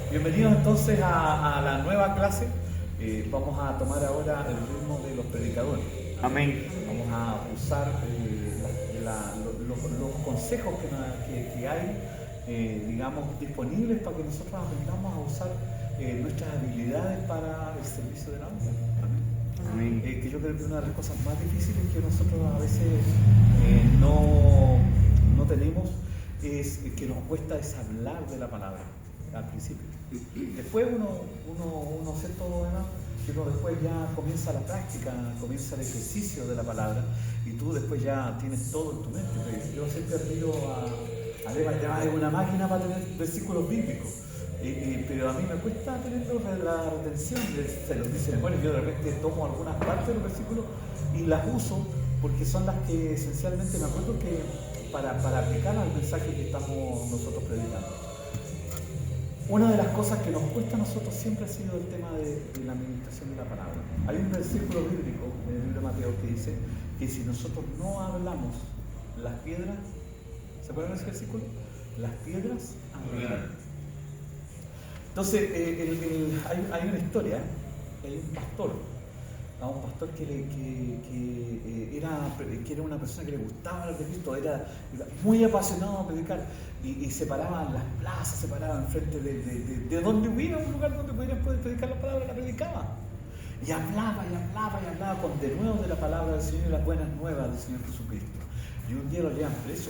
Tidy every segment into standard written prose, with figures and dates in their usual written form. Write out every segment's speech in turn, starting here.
Bienvenidos entonces a la nueva clase. Vamos a tomar ahora el ritmo de los predicadores. Amén. Vamos a usar los consejos que hay, digamos, disponibles para que nosotros aprendamos a usar nuestras habilidades para el servicio de la obra. Amén. Que yo creo que una de las cosas más difíciles que nosotros a veces no tenemos es que nos cuesta es hablar de la palabra al principio. Después uno hace todo lo demás, y uno después ya comienza la práctica, comienza el ejercicio de la palabra, y tú después ya tienes todo en tu mente. Yo siempre admiro a Eva, es una máquina para tener versículos bíblicos, pero a mí me cuesta tener la retención de los dice memoria. Yo de repente tomo algunas partes de los versículos y las uso porque son las que esencialmente me acuerdo que para aplicar al mensaje que estamos nosotros predicando. Una de las cosas que nos cuesta a nosotros siempre ha sido el tema de la administración de la palabra. Hay un versículo bíblico en el libro de Mateo que dice que si nosotros no hablamos, las piedras, ¿se acuerdan de ese versículo? Las piedras hablarán. Entonces, hay una historia, hay un pastor que era una persona que le gustaba hablar de Cristo, era muy apasionado a predicar, y se paraba en las plazas, se paraba enfrente de donde hubiera un lugar donde pudieran poder predicar la palabra, la predicaba. Y hablaba con denuedo de la palabra del Señor y las buenas nuevas del Señor Jesucristo. Y un día lo llevan preso.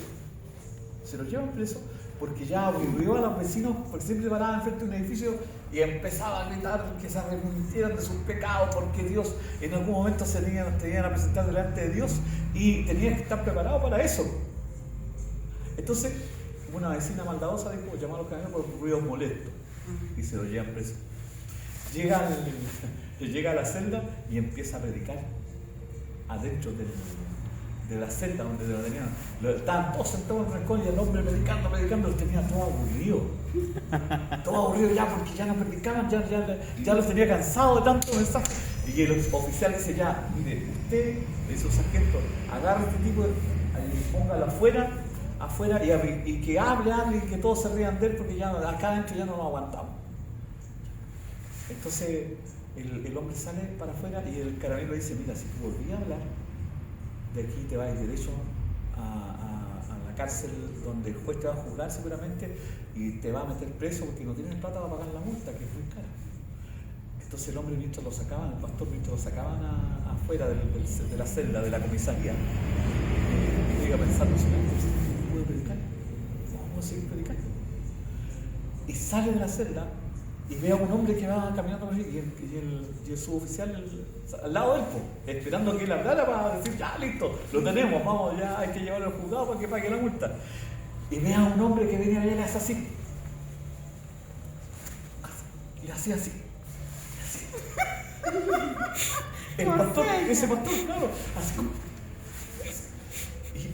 Se lo llevan preso porque ya aburrió a los vecinos, porque siempre paraban enfrente de un edificio y empezaba a gritar que se arrepintieran de sus pecados, porque Dios en algún momento se tenían a presentar delante de Dios y tenían que estar preparados para eso. Entonces, una vecina maldadosa dijo: llamar a los carabineros por ruidos molestos, y se lo llevan preso. Llega a la celda y empieza a predicar adentro de la celda donde lo tenían. Estaban todos sentados en el rincón y el hombre predicando, los tenía todo aburrido. Todo aburrido ya, porque ya no predicaban, ya los tenía cansados de tanto mensaje. Y el oficial dice: ya, mire, usted, le dice un sargento, agarre a este tipo y póngalo afuera y que hable y que todos se rían de él, porque ya acá adentro ya no lo aguantamos. Entonces el hombre sale para afuera y el carabinero dice: mira, si tú volvías a hablar, de aquí te vas derecho a la cárcel donde el juez te va a juzgar seguramente y te va a meter preso porque no tienes plata para pagar la multa, que es muy cara. Entonces el hombre, mientras lo sacaban afuera de la celda, de la comisaría, llega pensando: ¿no puedo predicar? ¿Cómo puedo seguir predicando? Y sale de la celda y ve a un hombre que va caminando por allí y el suboficial al lado de él, esperando que él hablara para decir: ya, listo, lo tenemos, vamos, ya hay que llevarlo al juzgado para que pague la multa. Y ve a un hombre que venía a ver así. Y hacía así. Ese pastor, claro, así como.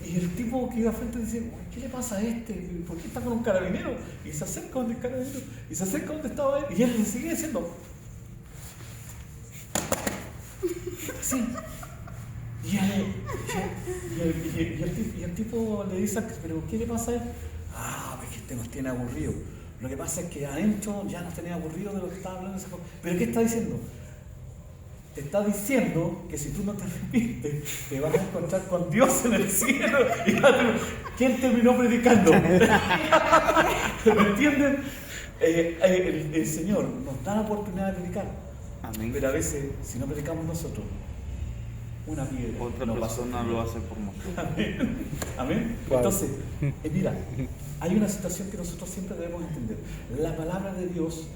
Y el tipo que iba al frente dice: ¿qué le pasa a este? ¿Por qué está con un carabinero? Y se acerca donde el carabinero, y se acerca donde estaba él, y él le sigue diciendo así. Y el tipo le dice: ¿pero qué le pasa a él? Pues que este nos tiene aburrido. Lo que pasa es que adentro ya nos tenía aburrido de lo que estaba hablando. ¿Pero qué está diciendo? Te está diciendo que si tú no te arrepientes, te vas a encontrar con Dios en el cielo. ¿Quién terminó predicando? ¿Me entienden? El Señor nos da la oportunidad de predicar. Amén. Pero a veces, si no predicamos nosotros, una piedra. Otra persona lo hace por nosotros. Amén. Amén. Wow. Entonces, mira, hay una situación que nosotros siempre debemos entender. La palabra de Dios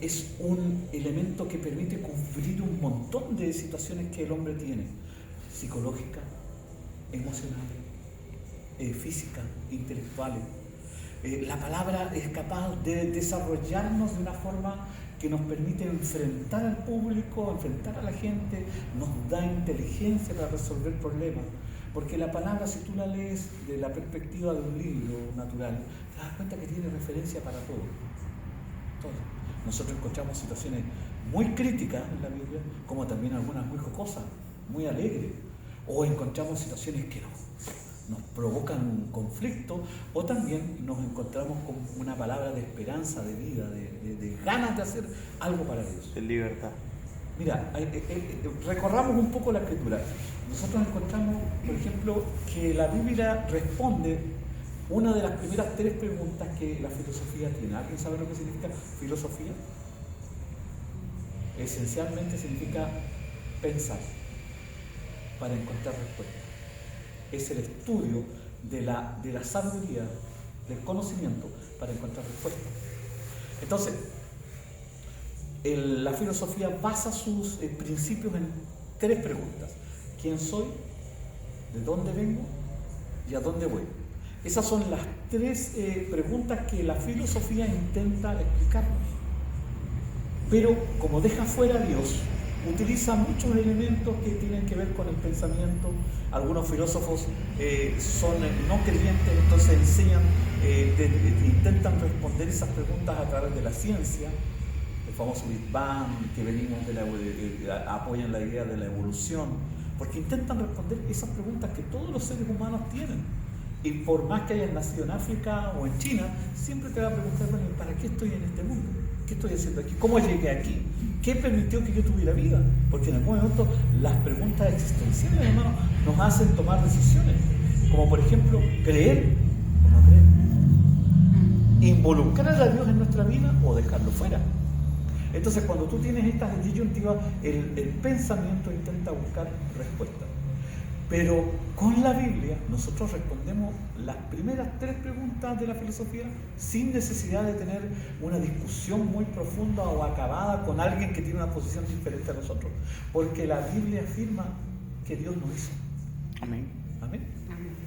es un elemento que permite cubrir un montón de situaciones que el hombre tiene: psicológicas, emocionales, físicas, intelectuales. La palabra es capaz de desarrollarnos de una forma que nos permite enfrentar al público, enfrentar a la gente, nos da inteligencia para resolver problemas. Porque la palabra, si tú la lees de la perspectiva de un libro natural, te das cuenta que tiene referencia para todo. Todo. Nosotros encontramos situaciones muy críticas en la Biblia, como también algunas muy jocosas, muy alegres. O encontramos situaciones que nos provocan un conflicto, o también nos encontramos con una palabra de esperanza, de vida, de ganas de hacer algo para Dios. De libertad. Mira, recorramos un poco la Escritura. Nosotros encontramos, por ejemplo, que la Biblia responde una de las primeras 3 preguntas que la filosofía tiene. ¿Alguien sabe lo que significa filosofía? Esencialmente significa pensar para encontrar respuestas. Es el estudio de la sabiduría, del conocimiento para encontrar respuestas. Entonces, la filosofía basa sus principios en 3 preguntas. ¿Quién soy? ¿De dónde vengo? ¿Y a dónde voy? Esas son las 3 preguntas que la filosofía intenta explicarnos. Pero como deja fuera a Dios, utiliza muchos elementos que tienen que ver con el pensamiento. Algunos filósofos son no creyentes, entonces enseñan, intentan responder esas preguntas a través de la ciencia. El famoso Big Bang, que venimos apoyan la idea de la evolución, porque intentan responder esas preguntas que todos los seres humanos tienen. Y por más que hayas nacido en África o en China, siempre te va a preguntar, bueno, ¿para qué estoy en este mundo? ¿Qué estoy haciendo aquí? ¿Cómo llegué aquí? ¿Qué permitió que yo tuviera vida? Porque en algún momento las preguntas existenciales, hermano, nos hacen tomar decisiones, como por ejemplo, creer o no creer, involucrar a Dios en nuestra vida o dejarlo fuera. Entonces, cuando tú tienes estas disyuntivas, el pensamiento intenta buscar respuestas. Pero con la Biblia nosotros respondemos las primeras 3 preguntas de la filosofía sin necesidad de tener una discusión muy profunda o acabada con alguien que tiene una posición diferente a nosotros, porque la Biblia afirma que Dios nos hizo. Amén. Amén.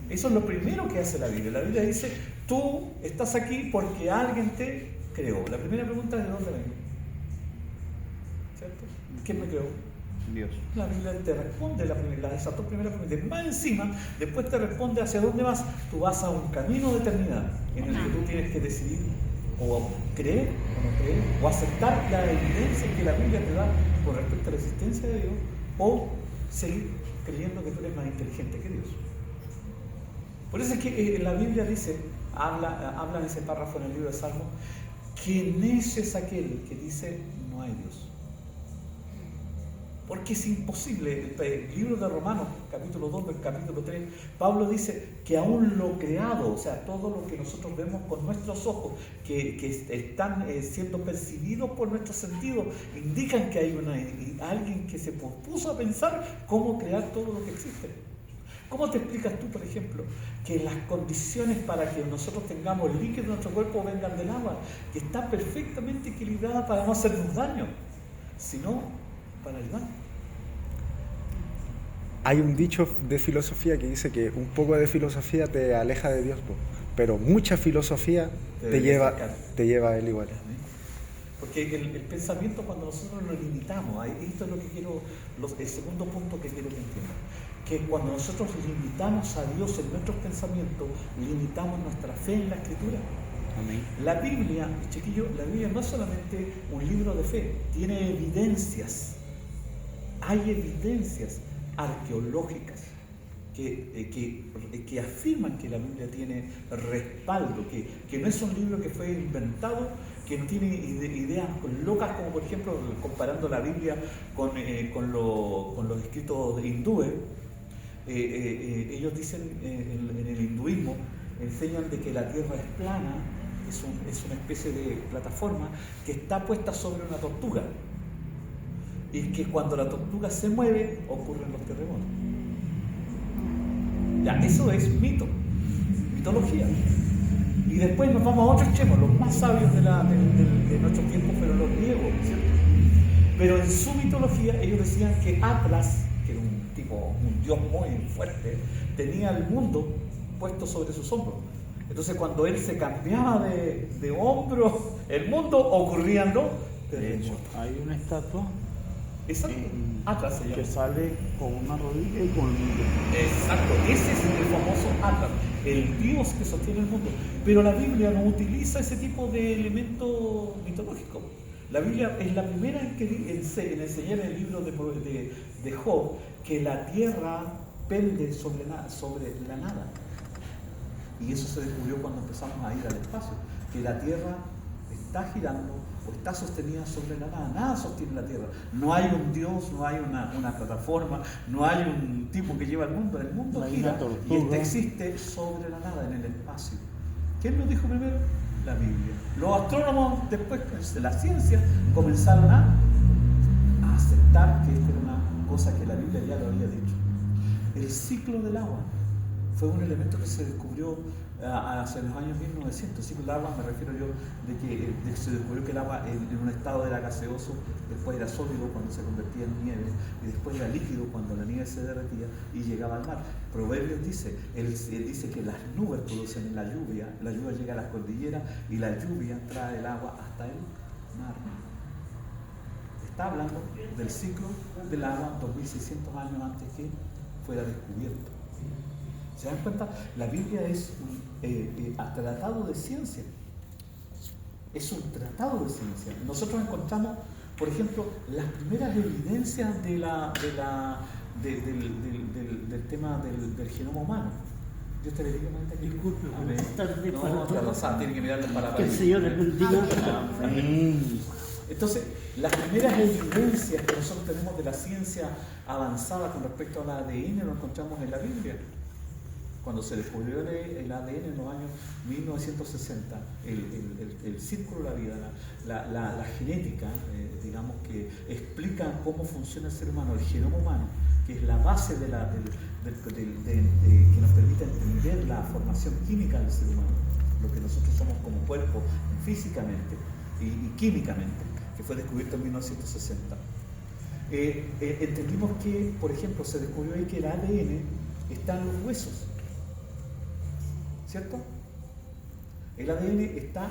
Eso es lo primero que hace la Biblia. La Biblia dice, tú estás aquí porque alguien te creó. La primera pregunta es, ¿de dónde vengo? ¿Cierto? ¿Quién me creó? Dios. La Biblia te responde esas 2 primeras preguntas. Más encima, después te responde hacia dónde vas. Tú vas a un camino de eternidad en el que tú tienes que decidir o creer o no creer, o aceptar la evidencia que la Biblia te da con respecto a la existencia de Dios, o seguir creyendo que tú eres más inteligente que Dios. Por eso es que la Biblia dice, habla en ese párrafo en el libro de Salmos, que necio es aquel que dice no hay Dios. Porque es imposible. El libro de Romanos, capítulo 2, capítulo 3, Pablo dice que aún lo creado, o sea, todo lo que nosotros vemos con nuestros ojos, que están siendo percibidos por nuestros sentidos, indican que hay alguien que se propuso a pensar cómo crear todo lo que existe. ¿Cómo te explicas tú, por ejemplo, que las condiciones para que nosotros tengamos líquido en nuestro cuerpo vengan del agua, que está perfectamente equilibrada para no hacernos daño, sino para ayudar? Hay un dicho de filosofía que dice que un poco de filosofía te aleja de Dios, pero mucha filosofía te lleva a Él igual. Porque el pensamiento, cuando nosotros lo limitamos, esto es lo que quiero, el segundo punto que quiero que entiendan, que cuando nosotros limitamos a Dios en nuestros pensamientos, limitamos nuestra fe en la Escritura. Amén. La Biblia, chiquillo, la Biblia no es solamente un libro de fe, tiene evidencias. Hay evidencias arqueológicas que afirman que la Biblia tiene respaldo, que no es un libro que fue inventado, que no tiene ideas locas, como por ejemplo, comparando la Biblia con los escritos hindúes. Ellos dicen, en el hinduismo, enseñan de que la tierra es plana, es una especie de plataforma que está puesta sobre una tortuga, y que cuando la tortuga se mueve ocurren los terremotos. Ya, eso es mitología. Y después nos vamos a otro extremo. Los más sabios de nuestros tiempos fueron los griegos, ¿cierto? Pero en su mitología ellos decían que Atlas, que era un dios muy fuerte, tenía el mundo puesto sobre sus hombros. Entonces cuando él se cambiaba de hombro, el mundo, ocurrían los terremotos. Hay una estatua Atlas se llama, que sale con una rodilla y con el mundo. Exacto, ese es el famoso Atlas, el dios que sostiene el mundo. Pero la Biblia no utiliza ese tipo de elemento mitológico. La Biblia es la primera en enseñar en el libro de Job que la tierra pende sobre la nada. Y eso se descubrió cuando empezamos a ir al espacio, que la Tierra está girando o está sostenida sobre la nada. Nada sostiene la Tierra. No hay un Dios, no hay una plataforma, no hay un tipo que lleva el mundo. El mundo gira y existe sobre la nada, en el espacio. ¿Quién lo dijo primero? La Biblia. Los astrónomos, después de la ciencia, comenzaron a aceptar que esta era una cosa que la Biblia ya lo había dicho. El ciclo del agua fue un elemento que se descubrió hace los años 1900. El ciclo del agua, me refiero yo, de que se descubrió que el agua en un estado era gaseoso, después era sólido cuando se convertía en nieve, y después era líquido cuando la nieve se derretía y llegaba al mar. Proverbios dice, él dice que las nubes producen la lluvia llega a las cordilleras y la lluvia trae el agua hasta el mar. Está hablando del ciclo del agua 2600 años antes que fuera descubierto. ¿Se dan cuenta? La Biblia es un tratado de ciencia. Es un tratado de ciencia. Nosotros encontramos, por ejemplo, las primeras evidencias del tema del genoma humano. Dios te bendiga, Marta. Disculpe, buenas tardes. No, tiene que mirarle para que el Señor les bendiga. Amén. Entonces, las primeras evidencias que nosotros tenemos de la ciencia avanzada con respecto al ADN lo encontramos en la Biblia. Cuando se descubrió el ADN en los años 1960, el círculo de la vida, la genética, digamos, que explica cómo funciona el ser humano, el genoma humano, que es la base que nos permite entender la formación química del ser humano, lo que nosotros somos como cuerpo físicamente y químicamente, que fue descubierto en 1960. Entendimos que, por ejemplo, se descubrió ahí que el ADN está en los huesos, ¿cierto? El ADN está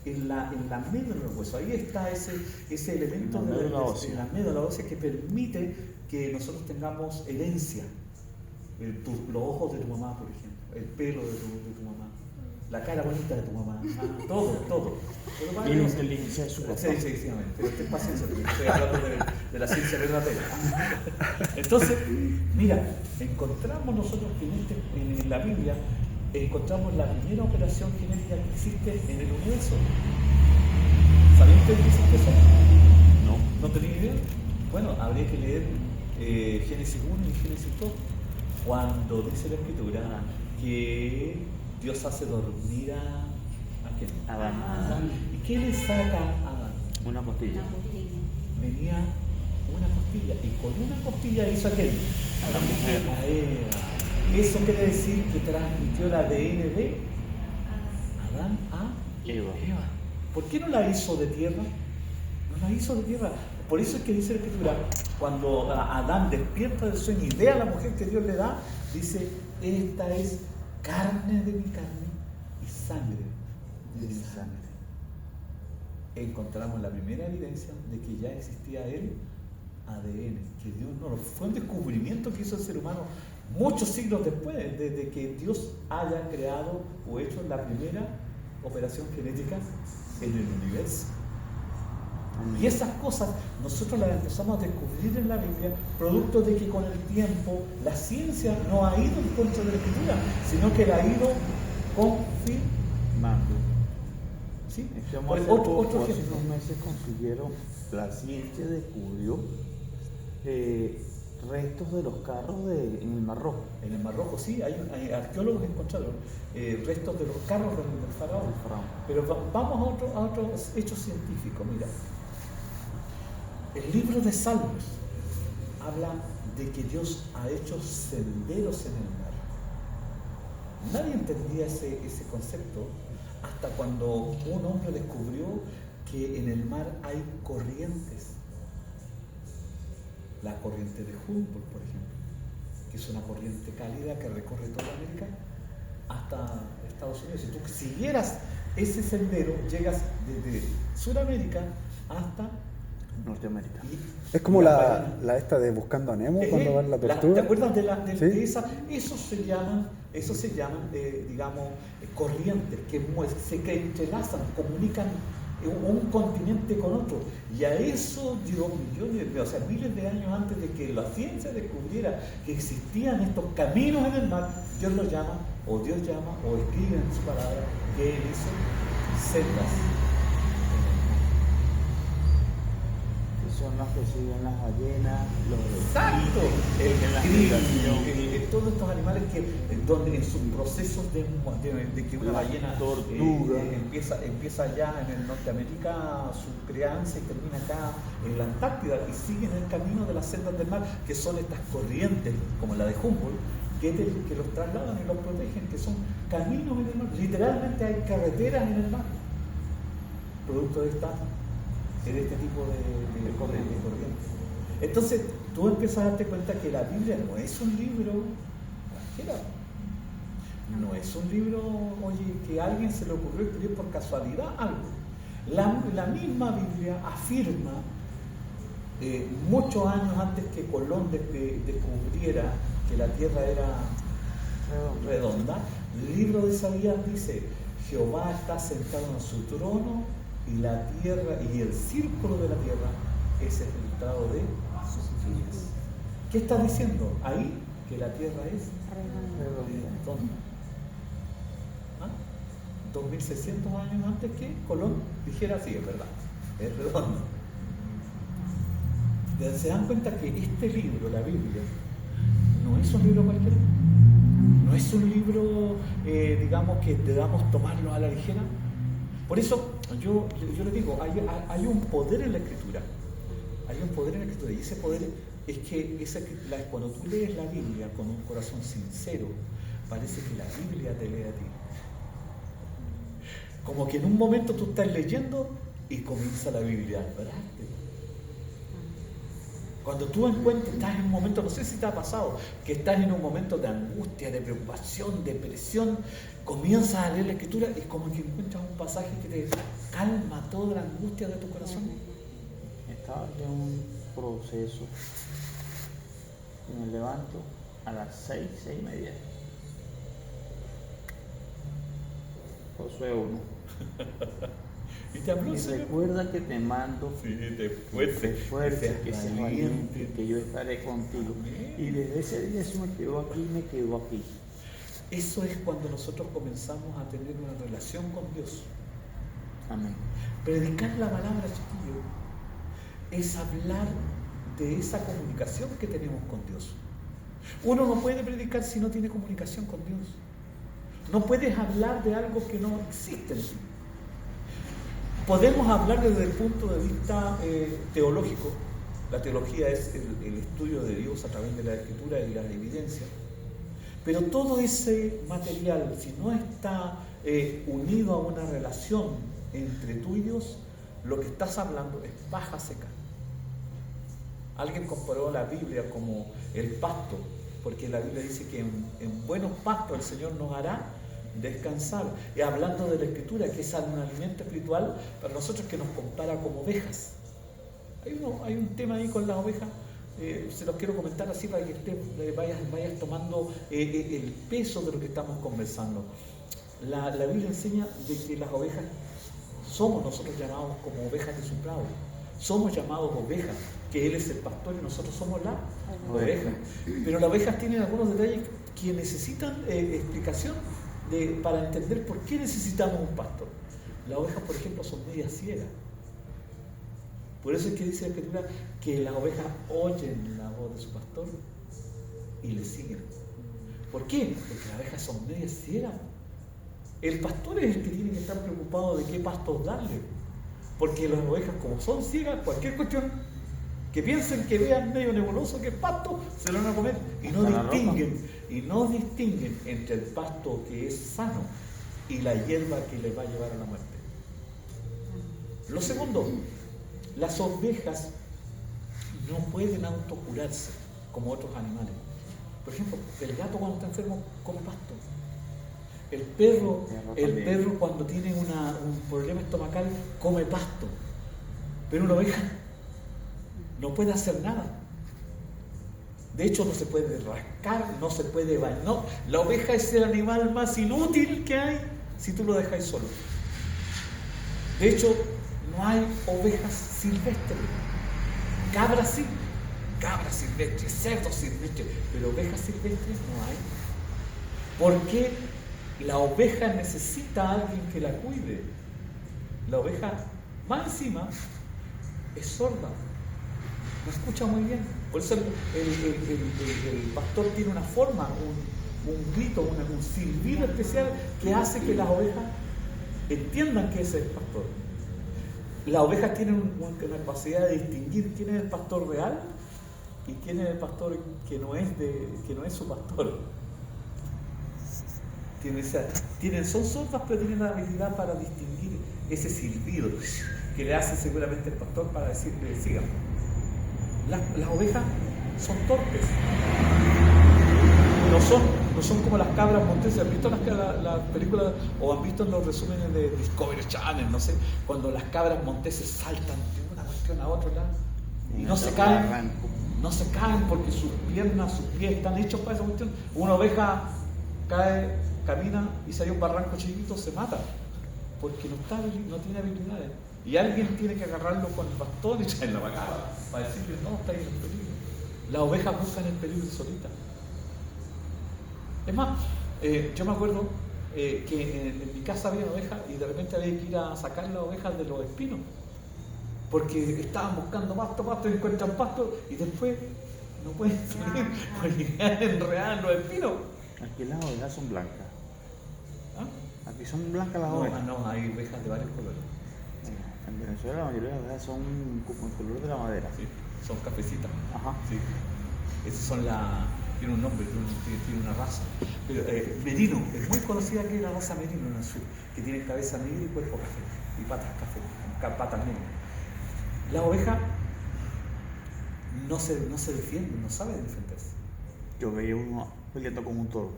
en la médula del hueso. Ahí está ese elemento de la médula ósea que permite que nosotros tengamos herencia. Los ojos de tu mamá, por ejemplo, el pelo de tu mamá, la cara bonita de tu mamá, todo. Y la inteligencia de su papá. Sí, pero ten paciencia, porque estoy hablando de la ciencia verdadera. Entonces, mira, encontramos nosotros que en la Biblia encontramos la primera operación genética que existe en el universo. ¿Saben ustedes que existe eso? No tenía idea. Bueno, habría que leer Génesis 1 y Génesis 2, cuando dice la Escritura que Dios hace dormir a Adán. ¿Y qué le saca a Adán? Una costilla. Venía una costilla, y con una costilla hizo aquel a la mujer, a Eva. Eso quiere decir que transmitió el ADN de Adán a Eva. ¿Por qué no la hizo de tierra? No la hizo de tierra. Por eso es que dice la Escritura, cuando Adán despierta del sueño y ve a la mujer que Dios le da, dice, esta es carne de mi carne y sangre de mi sangre. Encontramos la primera evidencia de que ya existía el ADN, que Dios no lo fue un descubrimiento que hizo el ser humano muchos siglos después, desde que Dios haya creado o hecho la primera operación genética en el universo. Y esas cosas nosotros las empezamos a descubrir en la Biblia, producto de que con el tiempo la ciencia no ha ido en contra de la Escritura, sino que la ha ido confirmando. ¿Sí? Otro hace unos meses consiguieron, la ciencia descubrió restos de los carros en el Mar Rojo. En el Mar Rojo, sí, hay arqueólogos que encontraron restos de los carros del faraón. Pero vamos a otro hecho científico. Mira, el libro de Salmos habla de que Dios ha hecho senderos en el mar. Nadie entendía ese concepto hasta cuando un hombre descubrió que en el mar hay corrientes. La corriente de Humboldt, por ejemplo, que es una corriente cálida que recorre toda América hasta Estados Unidos. Si tú siguieras ese sendero, llegas desde Sudamérica hasta Norteamérica. Es como la esta de Buscando a Nemo cuando va en la tortuga. ¿Te acuerdas ¿Sí? de esa? Eso se llaman, digamos, corrientes que entrelazan, comunican un continente con otro. Y a eso dio miles de años antes de que la ciencia descubriera que existían estos caminos en el mar, Dios los llama o Dios llama, o escribe en su palabra que Él hizo sendas. Son los que siguen las ballenas, los Exacto, la todos estos animales que donde en sus procesos de que una ballena tortuga empieza allá en el Norteamérica su crianza y termina acá en la Antártida y siguen el camino de las sendas del mar, que son estas corrientes como la de Humboldt que los trasladan y los protegen, que son caminos en el mar. Literalmente hay carreteras en el mar producto de este tipo de corrientes. Entonces, tú empiezas a darte cuenta que la Biblia no es un libro cualquiera. No es un libro, oye, que a alguien se le ocurrió escribir por casualidad algo. La misma Biblia afirma, muchos años antes que Colón descubriera que la Tierra era redonda, el libro de Isaías dice: Jehová está sentado en su trono y la tierra y el círculo de la tierra es el resultado de sus pies. ¿Qué está diciendo ahí? Que la tierra es redonda. 2600 años antes que Colón dijera: sí, es verdad, es redonda. ¿Se dan cuenta que este libro, la Biblia, no es un libro cualquiera? No es un libro, digamos, que debamos tomarlo a la ligera. Por eso yo les digo, hay un poder en la Escritura. Hay un poder en la Escritura. Y ese poder es que cuando tú lees la Biblia con un corazón sincero, parece que la Biblia te lee a ti. Como que en un momento tú estás leyendo y comienza la Biblia a hablarte. Cuando tú estás en un momento, no sé si te ha pasado, que estás en un momento de angustia, de preocupación, de presión, comienzas a leer la Escritura y como que encuentras un pasaje que te calma toda la angustia de tu corazón. Estaba en un proceso y me levanto a las 6:30. Josué 1. Y te habló, y recuerda que te mando, te esfuerces, que seas valiente, que yo estaré contigo. Amén. Y desde ese día eso me quedó aquí. Eso es cuando nosotros comenzamos a tener una relación con Dios. Amén. Predicar la palabra, chiquillo, es hablar de esa comunicación que tenemos con Dios. Uno no puede predicar si no tiene comunicación con Dios. No puedes hablar de algo que no existe en ti. Podemos hablar desde el punto de vista teológico. La teología es el estudio de Dios a través de la Escritura y la evidencia. Pero todo ese material, si no está unido a una relación entre tú y Dios, lo que estás hablando es paja seca. Alguien comparó la Biblia como el pasto, porque la Biblia dice que en buenos pastos el Señor nos hará descansar. Y hablando de la Escritura, que es un alimento espiritual para nosotros, que nos compara como ovejas. Hay un tema ahí con las ovejas, se los quiero comentar así para que vayas tomando el peso de lo que estamos conversando. La Biblia enseña de que las ovejas somos nosotros llamados como ovejas de su prado. Somos llamados ovejas, que Él es el pastor y nosotros somos la oveja. Pero las ovejas tienen algunos detalles que necesitan explicación para entender por qué necesitamos un pastor. Las ovejas, por ejemplo, son medias ciegas. Por eso es que dice la Escritura que las ovejas oyen la voz de su pastor y le siguen. ¿Por qué? Porque las ovejas son medias ciegas. El pastor es el que tiene que estar preocupado de qué pastos darle. Porque las ovejas, como son ciegas, cualquier cuestión que piensen, que vean medio nebuloso que es pasto, se lo van a comer. Y no distinguen entre el pasto que es sano y la hierba que les va a llevar a la muerte. Lo segundo, las ovejas no pueden autocurarse como otros animales. Por ejemplo, el gato cuando está enfermo come pasto. El perro cuando tiene un problema estomacal come pasto. Pero una oveja no puede hacer nada. De hecho, no se puede rascar, no se puede bañar. No, la oveja es el animal más inútil que hay si tú lo dejas solo. De hecho, no hay ovejas silvestres. Cabras sí, cabras silvestres, cerdos silvestres, pero ovejas silvestres no hay. ¿Por qué? La oveja necesita a alguien que la cuide. La oveja, más encima, es sorda. No escucha muy bien. Por eso el pastor tiene una forma, un grito, un silbido especial que hace que las ovejas entiendan que ese es el pastor. Las ovejas tienen una capacidad de distinguir quién es el pastor real y quién es el pastor que no es su pastor. Son sordas, pero tienen la habilidad para distinguir ese silbido que le hace seguramente el pastor para decirle, sigan. Las ovejas son torpes. No son como las cabras monteses. ¿Han visto las películas o han visto en los resúmenes de Discovery Channel? No sé, cuando las cabras monteses saltan de una cuestión a otra y no se caen. No se caen porque sus piernas, sus pies están hechos para esa cuestión. Una oveja cae, camina y sale un barranco chiquito, se mata porque no tiene habilidades. Y alguien tiene que agarrarlo con el bastón y echarlo para acá para decirle, no, está ahí en el peligro. Las ovejas buscan el peligro solitas. Es más, yo me acuerdo que en mi casa había una oveja y de repente había que ir a sacar las ovejas de los espinos porque estaban buscando pasto y encuentran pasto y después no pueden salir porque enredadas los espinos. Aquí las ovejas son blancas. ¿Ah? Aquí son blancas las ovejas. No, hay ovejas de varios colores. En Venezuela la mayoría de las ovejas son como el color de la madera. Sí, son cafecitas. Ajá. Sí. Esas son tiene un nombre, tiene una raza. Pero merino, es muy conocida aquí la raza merino en el sur, que tiene cabeza negra y cuerpo café, y patas café, patas negras. La oveja no se defiende, no sabe defenderse. Yo veía uno peleando con un toro.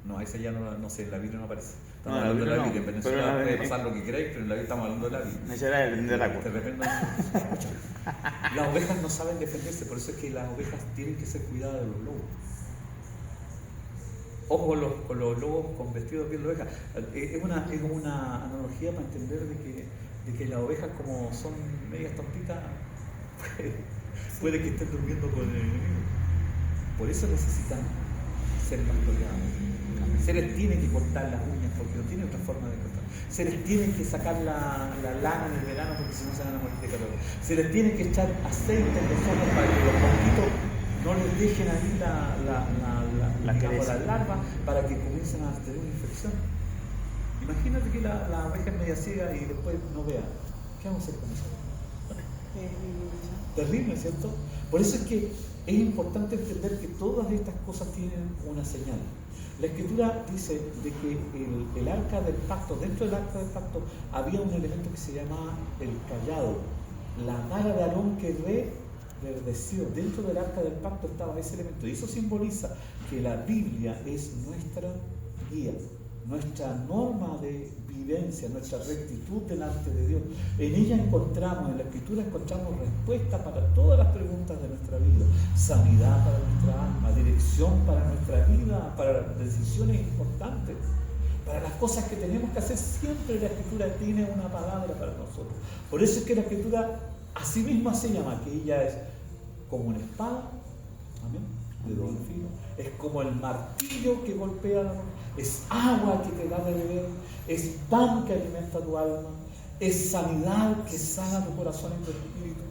No, esa ya no sé, en la Biblia no aparece. Estamos No, hablando de la no, Biblia, en pero Venezuela la- puede pasar lo que queráis, pero en la Biblia estamos hablando de la Biblia. Ese era el agua. De repente las ovejas no saben defenderse, por eso es que las ovejas tienen que ser cuidadas de los lobos. Ojo con los lobos con vestido de piel de oveja. Es como una analogía para entender de que las ovejas, como son medias tontitas, puede que estén durmiendo con el enemigo. Por eso necesitan ser pastoreados. Se les tiene que cortar las uñas porque no tiene otra forma de cortar. Se les tiene que sacar la lana en el verano porque si no se van a morir de calor. Se les tiene que echar aceite en los ojos para que los mosquitos no les dejen ahí las larvas para que comiencen a tener una infección. Imagínate que la oveja es media ciega y después no vea. ¿Qué vamos a hacer con eso? Terrible, ¿cierto? Por eso es que es importante entender que todas estas cosas tienen una señal. La Escritura dice de que el arca del pacto, dentro del arca del pacto había un elemento que se llamaba el cayado, la vara de Aarón que reverdeció. Dentro del arca del pacto estaba ese elemento y eso simboliza que la Biblia es nuestra guía, nuestra norma de vivencia, nuestra rectitud delante de Dios. En ella en la Escritura encontramos respuesta para todas las preguntas de nuestra vida, sanidad para nuestra alma, dirección para nuestra vida, para decisiones importantes, para las cosas que tenemos que hacer. Siempre la Escritura tiene una palabra para nosotros. Por eso es que la Escritura así misma se llama, que ella es como una espada, amén, de doble filo, es como el martillo que golpea la roca, es agua que te da de beber, es pan que alimenta tu alma, es sanidad que sana tu corazón y tu espíritu,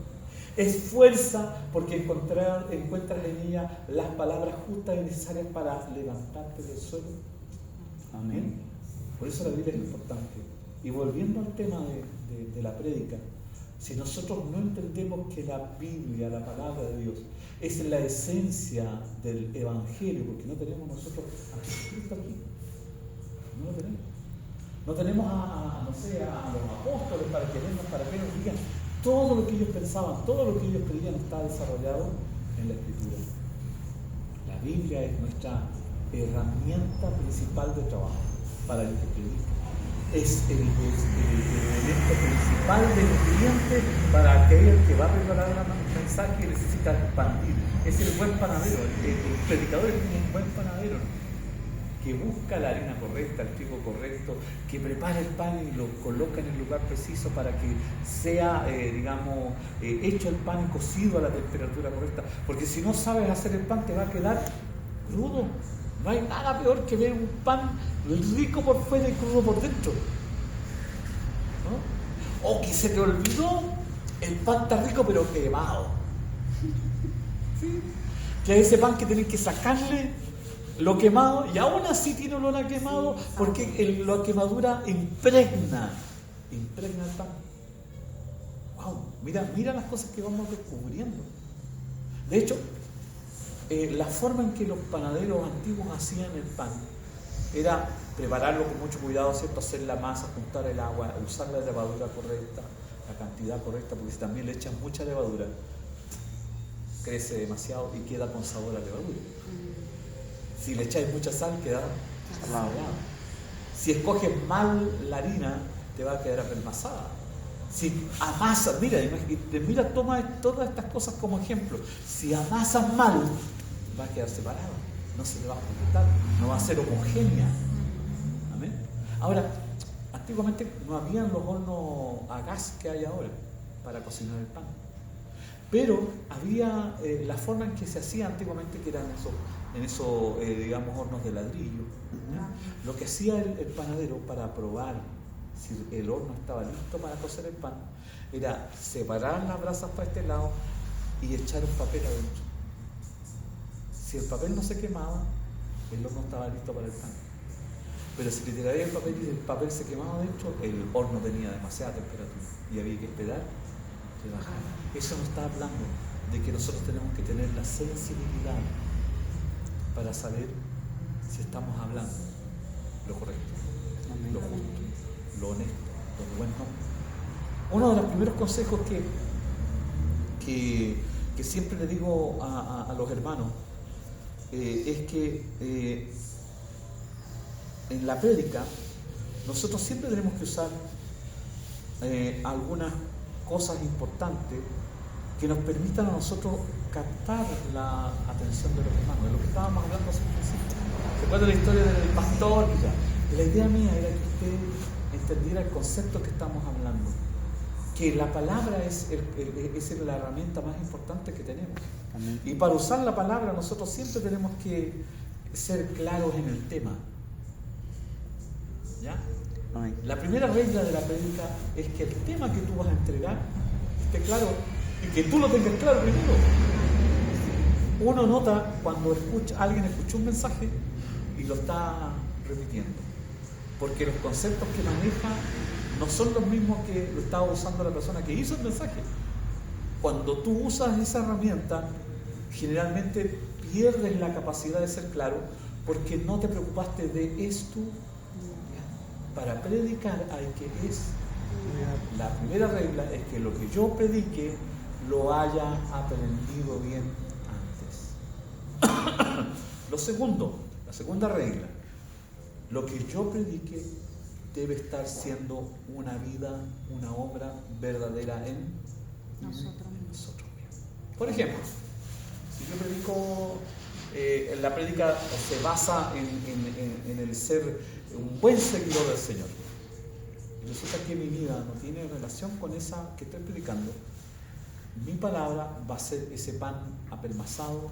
es fuerza porque encuentras en ella las palabras justas y necesarias para levantarte del suelo. Amén. Por eso la Biblia es importante. Y volviendo al tema de la prédica, si nosotros no entendemos que la Biblia, la palabra de Dios, es la esencia del Evangelio, porque no tenemos nosotros a Jesucristo aquí, no lo tenemos. No tenemos a los apóstoles para que nos digan todo lo que ellos pensaban, todo lo que ellos creían está desarrollado en la Escritura. La Biblia es nuestra herramienta principal de trabajo para el que predica. Es el elemento principal del cliente para aquel que va a preparar el mensaje y necesita expandir. Es el buen panadero, el predicador es un buen panadero que busca la harina correcta, el trigo correcto, que prepara el pan y lo coloca en el lugar preciso para que sea, hecho el pan y cocido a la temperatura correcta. Porque si no sabes hacer el pan te va a quedar crudo, No hay nada peor que ver un pan rico por fuera y crudo por dentro. ¿No? O que se te olvidó, el pan está rico pero quemado. ¿Sí? Que hay ese pan que tenés que sacarle lo quemado y aún así tiene olor a quemado porque la quemadura impregna el pan. Wow, mira las cosas que vamos descubriendo. De hecho, la forma en que los panaderos antiguos hacían el pan era prepararlo con mucho cuidado, ¿cierto? Hacer la masa, juntar el agua, usar la levadura correcta, la cantidad correcta, porque si también le echan mucha levadura, crece demasiado y queda con sabor a levadura. Si le echáis mucha sal, queda salado. Si escoges mal la harina, te va a quedar apelmazada. Si amasas, mira, toma todas estas cosas como ejemplo. Si amasas mal, va a quedar separado, no se le va a juntar, no va a ser homogénea. Amén. Ahora, antiguamente no habían los hornos a gas que hay ahora para cocinar el pan. Pero había la forma en que se hacía antiguamente, que eran esos digamos, hornos de ladrillo. ¿Ya? Lo que hacía el panadero para probar si el horno estaba listo para cocer el pan, era separar las brasas para este lado y echar un papel adentro. Si el papel no se quemaba, el horno estaba listo para el pan. Pero si le tiraba el papel y el papel se quemaba adentro, el horno tenía demasiada temperatura y había que esperar que bajara. Eso nos está hablando de que nosotros tenemos que tener la sensibilidad para saber si estamos hablando lo correcto, lo justo, lo honesto, lo bueno. Uno de los primeros consejos que siempre le digo a los hermanos es que en la prédica nosotros siempre tenemos que usar algunas cosas importantes que nos permitan a nosotros captar la atención de los hermanos, de lo que estábamos hablando hace un principio. Recuerda la historia del pastor, la idea mía era que usted entendiera el concepto que estamos hablando, que la palabra es la herramienta más importante que tenemos. Amén. Y para usar la palabra nosotros siempre tenemos que ser claros en el tema. ¿Ya? Amén. La primera regla de la prédica es que el tema que tú vas a entregar esté claro y que tú lo tengas claro primero. Uno nota cuando alguien escucha un mensaje y lo está repitiendo, porque los conceptos que maneja no son los mismos que lo estaba usando la persona que hizo el mensaje. Cuando tú usas esa herramienta, generalmente pierdes la capacidad de ser claro porque no te preocupaste de esto. Para predicar hay que la primera regla es que lo que yo predique lo haya aprendido bien antes. Lo segundo, la segunda regla, lo que yo predique debe estar siendo una vida, una obra verdadera en nosotros mismos. Por ejemplo, si yo predico, la prédica se basa en el ser un buen seguidor del Señor. Y resulta que mi vida no tiene relación con esa que estoy predicando. Mi palabra va a ser ese pan apelmazado,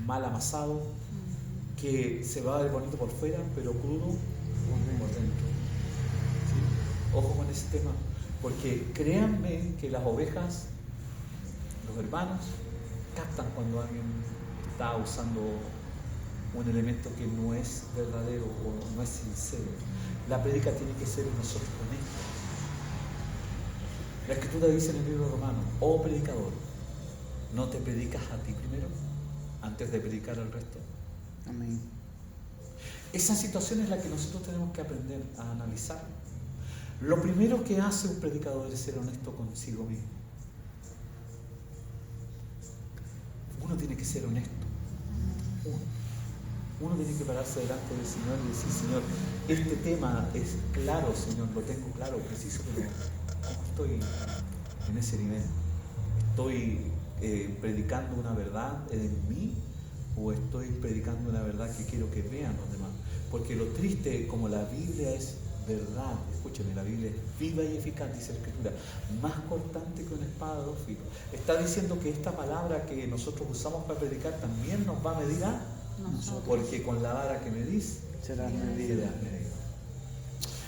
mal amasado, que se va a ver bonito por fuera, pero crudo por dentro. ¿Sí? Ojo con ese tema, porque créanme que las ovejas, los hermanos, captan cuando alguien está usando un elemento que no es verdadero o no es sincero. La prédica tiene que ser en nosotros honestos. La Escritura dice en el libro romano: oh predicador, ¿no te predicas a ti primero antes de predicar al resto? Amén. Esa situación es la que nosotros tenemos que aprender a analizar. Lo primero que hace un predicador es ser honesto consigo mismo. Uno tiene que ser honesto. Uno tiene que pararse delante del Señor y decir: Señor, este tema es claro, Señor, lo tengo claro, preciso, pero no estoy en ese nivel. ¿Estoy predicando una verdad en mí o estoy predicando una verdad que quiero que vean los demás? Porque lo triste, como la Biblia es verdad, escúcheme, la Biblia es viva y eficaz, dice la Escritura, más cortante que una espada de dos filos. Está diciendo que esta palabra que nosotros usamos para predicar también nos va a medir a Porque con la vara que medís, será serás medido. medido.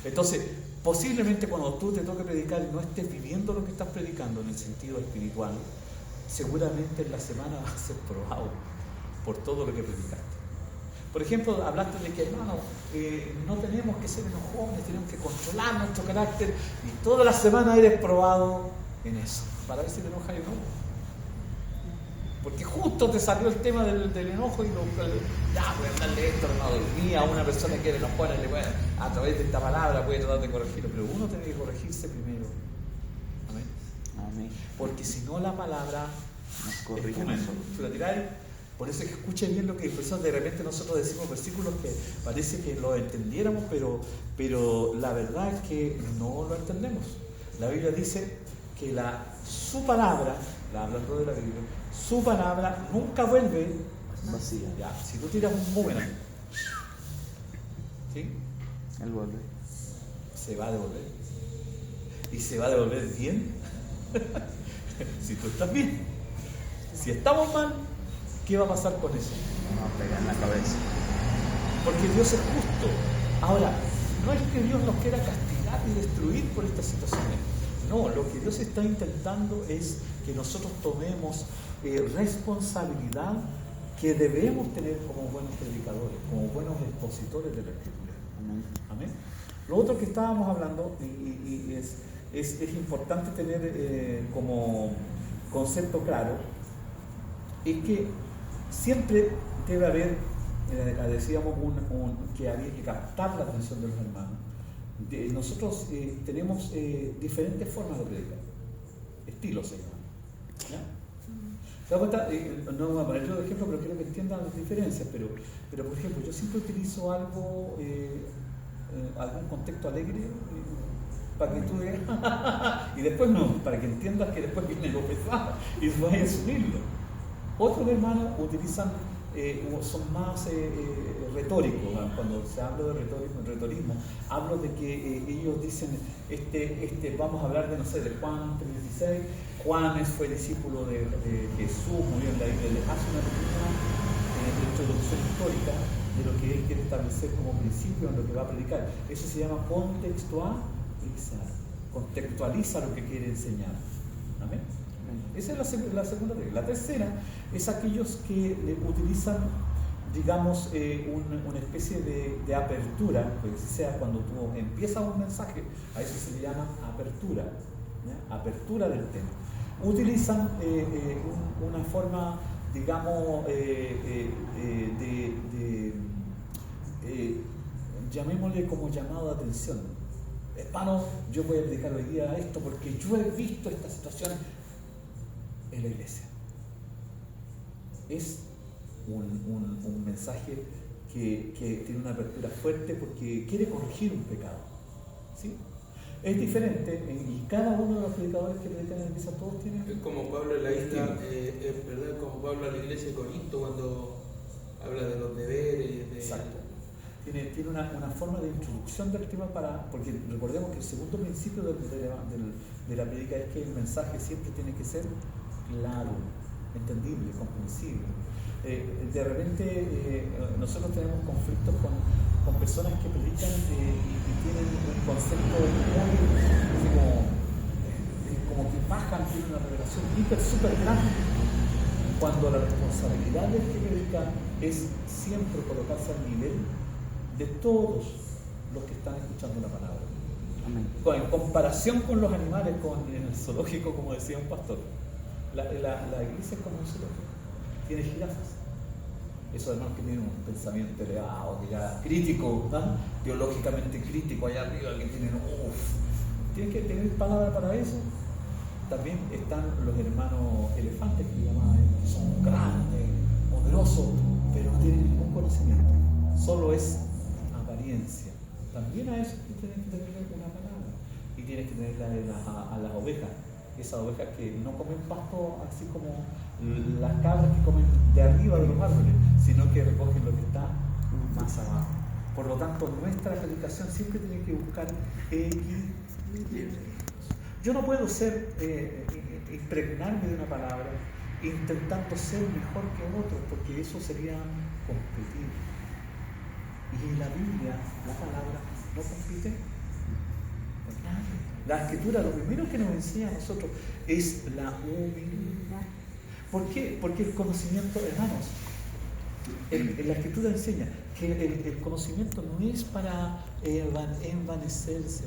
Entonces, posiblemente cuando tú te toque predicar y no estés viviendo lo que estás predicando en el sentido espiritual, seguramente en la semana vas a ser probado por todo lo que predicaste. Por ejemplo, hablaste de que, hermano, no tenemos que ser enojones, tenemos que controlar nuestro carácter, y toda la semana eres probado en eso, para ver si te enojas o no. Porque justo te salió el tema del enojo y ya voy a hablarle esto, hermano, hoy día a una persona que era enojona, a través de esta palabra puede tratar de corregirlo, pero uno tiene que corregirse primero. Amén. Amén. Porque si no, la palabra Nos es corrige túnel. nosotros. Tú la tiráis. Por eso es que escuchen bien lo que por de repente nosotros decimos versículos que parece que lo entendiéramos, pero la verdad es que no lo entendemos. La Biblia dice que su palabra, hablando de la Biblia, su palabra nunca vuelve Vacía. ya. Si tú tiras un boomerang, ¿sí? Él vuelve. Se va a devolver. Y se va a devolver bien si tú estás bien. Si estamos mal, ¿qué va a pasar con eso? Vamos a pegar en la cabeza. Porque Dios es justo. Ahora, no es que Dios nos quiera castigar y destruir por estas situaciones. No, lo que Dios está intentando es que nosotros tomemos responsabilidad que debemos tener como buenos predicadores, como buenos expositores de la Escritura. Amén. Amén. Lo otro que estábamos hablando, y es importante tener como concepto claro, es que siempre debe haber, decíamos, que había que captar la atención de los hermanos. Nosotros tenemos diferentes formas de predicar, estilos se llaman. ¿Ya? ¿Se da cuenta? No voy a poner otro ejemplo, pero quiero que entiendan las diferencias. Pero por ejemplo, yo siempre utilizo algo, algún contexto alegre, para que tú digas, y después no, para que entiendas que después viene lo pesado y vayas a asumirlo. Otros hermanos utilizan, son más retóricos. Cuando se habla de retorismo, hablo de que ellos dicen, vamos a hablar de, no sé, de Juan 3:16. Juan fue discípulo de Jesús, murió en la isla, le hace una pequeña introducción histórica de lo que él quiere establecer como principio en lo que va a predicar. Eso se llama contextualizar, contextualiza lo que quiere enseñar. Amén. Esa es la segunda regla. La tercera es aquellos que utilizan, digamos, una especie de apertura, pues sea cuando tú empiezas un mensaje, a eso se le llama apertura, ¿ya? Apertura del tema. Utilizan una forma, digamos, llamémosle como llamado de atención. Hermano, yo voy a predicar hoy día esto porque yo he visto esta situación en la iglesia. Es un mensaje que tiene una apertura fuerte porque quiere corregir un pecado, ¿sí? Es diferente, y cada uno de los predicadores que predican en la iglesia, todos tienen... Es como Pablo en la isla, ¿verdad? Como Pablo en la iglesia de Corinto, cuando habla de los deberes. Exacto. Tiene una forma de introducción del tema porque recordemos que el segundo principio de la predica es que el mensaje siempre tiene que ser claro, entendible, comprensible. De repente nosotros tenemos conflictos con personas que predican y tienen un concepto muy como que bajan, tienen una revelación súper grande, cuando la responsabilidad del que predica es siempre colocarse al nivel de todos los que están escuchando la palabra. Amén. En comparación con los animales, en el zoológico, como decía un pastor, la iglesia es como un zoológico, tiene jirafas. Esos hermanos que tienen un pensamiento elevado, que ya crítico, ¿no? Teológicamente crítico allá arriba, que tienen, tienes que tener palabra para eso. También están los hermanos elefantes, que llaman, son grandes, poderosos, pero no tienen ningún conocimiento, solo es apariencia. También a eso tienes que tener una palabra, y tienes que tenerla a las ovejas, esas ovejas que no comen pasto así como las cabras que comen de arriba de los árboles, sino que recogen lo que está más abajo. Por lo tanto, nuestra predicación siempre tiene que buscar equilibrio. Yo no puedo impregnarme de una palabra intentando ser mejor que otros, porque eso sería competir. Y la Biblia, la palabra, no compite con nadie. La Escritura lo primero que nos enseña a nosotros es la humildad. ¿Por qué? Porque el conocimiento, hermanos, la Escritura enseña que el conocimiento no es para envanecerse,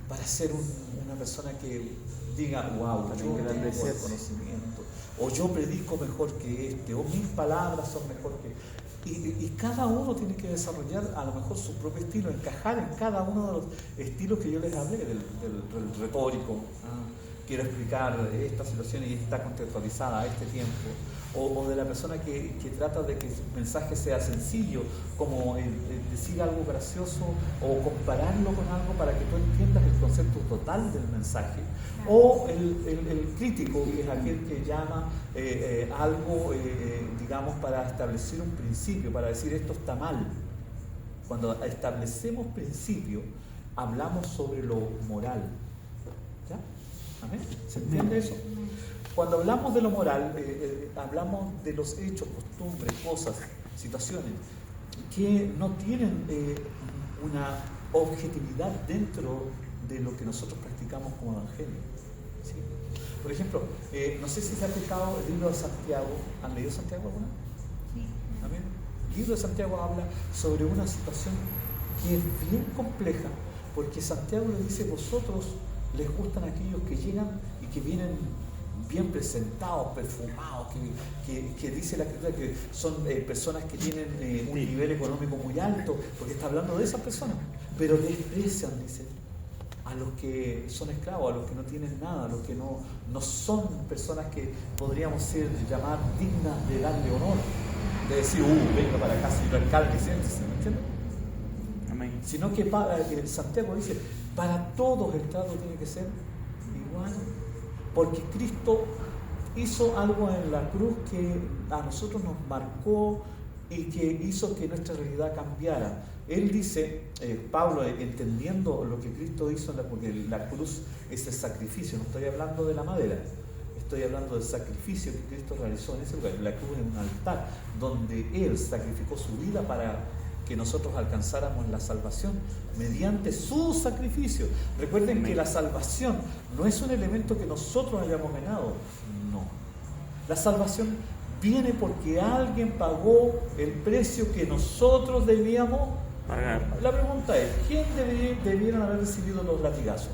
para ser una persona que diga, wow, yo tengo el conocimiento, o yo predico mejor que este, o mis palabras son mejor que... Y cada uno tiene que desarrollar a lo mejor su propio estilo, encajar en cada uno de los estilos que yo les hablé, del retórico. Quiero explicar esta situación y está contextualizada a este tiempo. O de la persona que trata de que su mensaje sea sencillo, como decir algo gracioso o compararlo con algo para que tú entiendas el concepto total del mensaje. O el crítico, que es aquel que llama algo, digamos, para establecer un principio, para decir esto está mal. Cuando establecemos principio, hablamos sobre lo moral. ¿Ya? ¿Amén? ¿Se entiende eso? Cuando hablamos de lo moral, hablamos de los hechos, costumbres, cosas, situaciones que no tienen una objetividad dentro de lo que nosotros practicamos como evangelio. ¿Sí? Por ejemplo, no sé si se ha fijado el libro de Santiago. ¿Han leído Santiago alguna? Sí. ¿Amén? El libro de Santiago habla sobre una situación que es bien compleja, porque Santiago le dice: vosotros les gustan aquellos que llegan y que vienen bien presentados, perfumados, que dice la Escritura que son personas que tienen un nivel económico muy alto, porque está hablando de esas personas, pero desprecian, dice, a los que son esclavos, a los que no tienen nada, a los que no son personas que podríamos llamar dignas de darle honor, de decir, venga para acá, señor alcalde, siéntese, ¿me entiendes? Amén. Sino que Santiago dice, para todos el trato tiene que ser igual, porque Cristo hizo algo en la cruz que a nosotros nos marcó y que hizo que nuestra realidad cambiara. Él dice, Pablo, entendiendo lo que Cristo hizo, porque la cruz es el sacrificio, no estoy hablando de la madera, estoy hablando del sacrificio que Cristo realizó en ese lugar. La cruz es un altar donde Él sacrificó su vida para que nosotros alcanzáramos la salvación mediante su sacrificio. Recuerden que la salvación no es un elemento que nosotros hayamos ganado, no. La salvación viene porque alguien pagó el precio que nosotros debíamos pagar. La pregunta es, ¿quién debieron haber recibido los latigazos?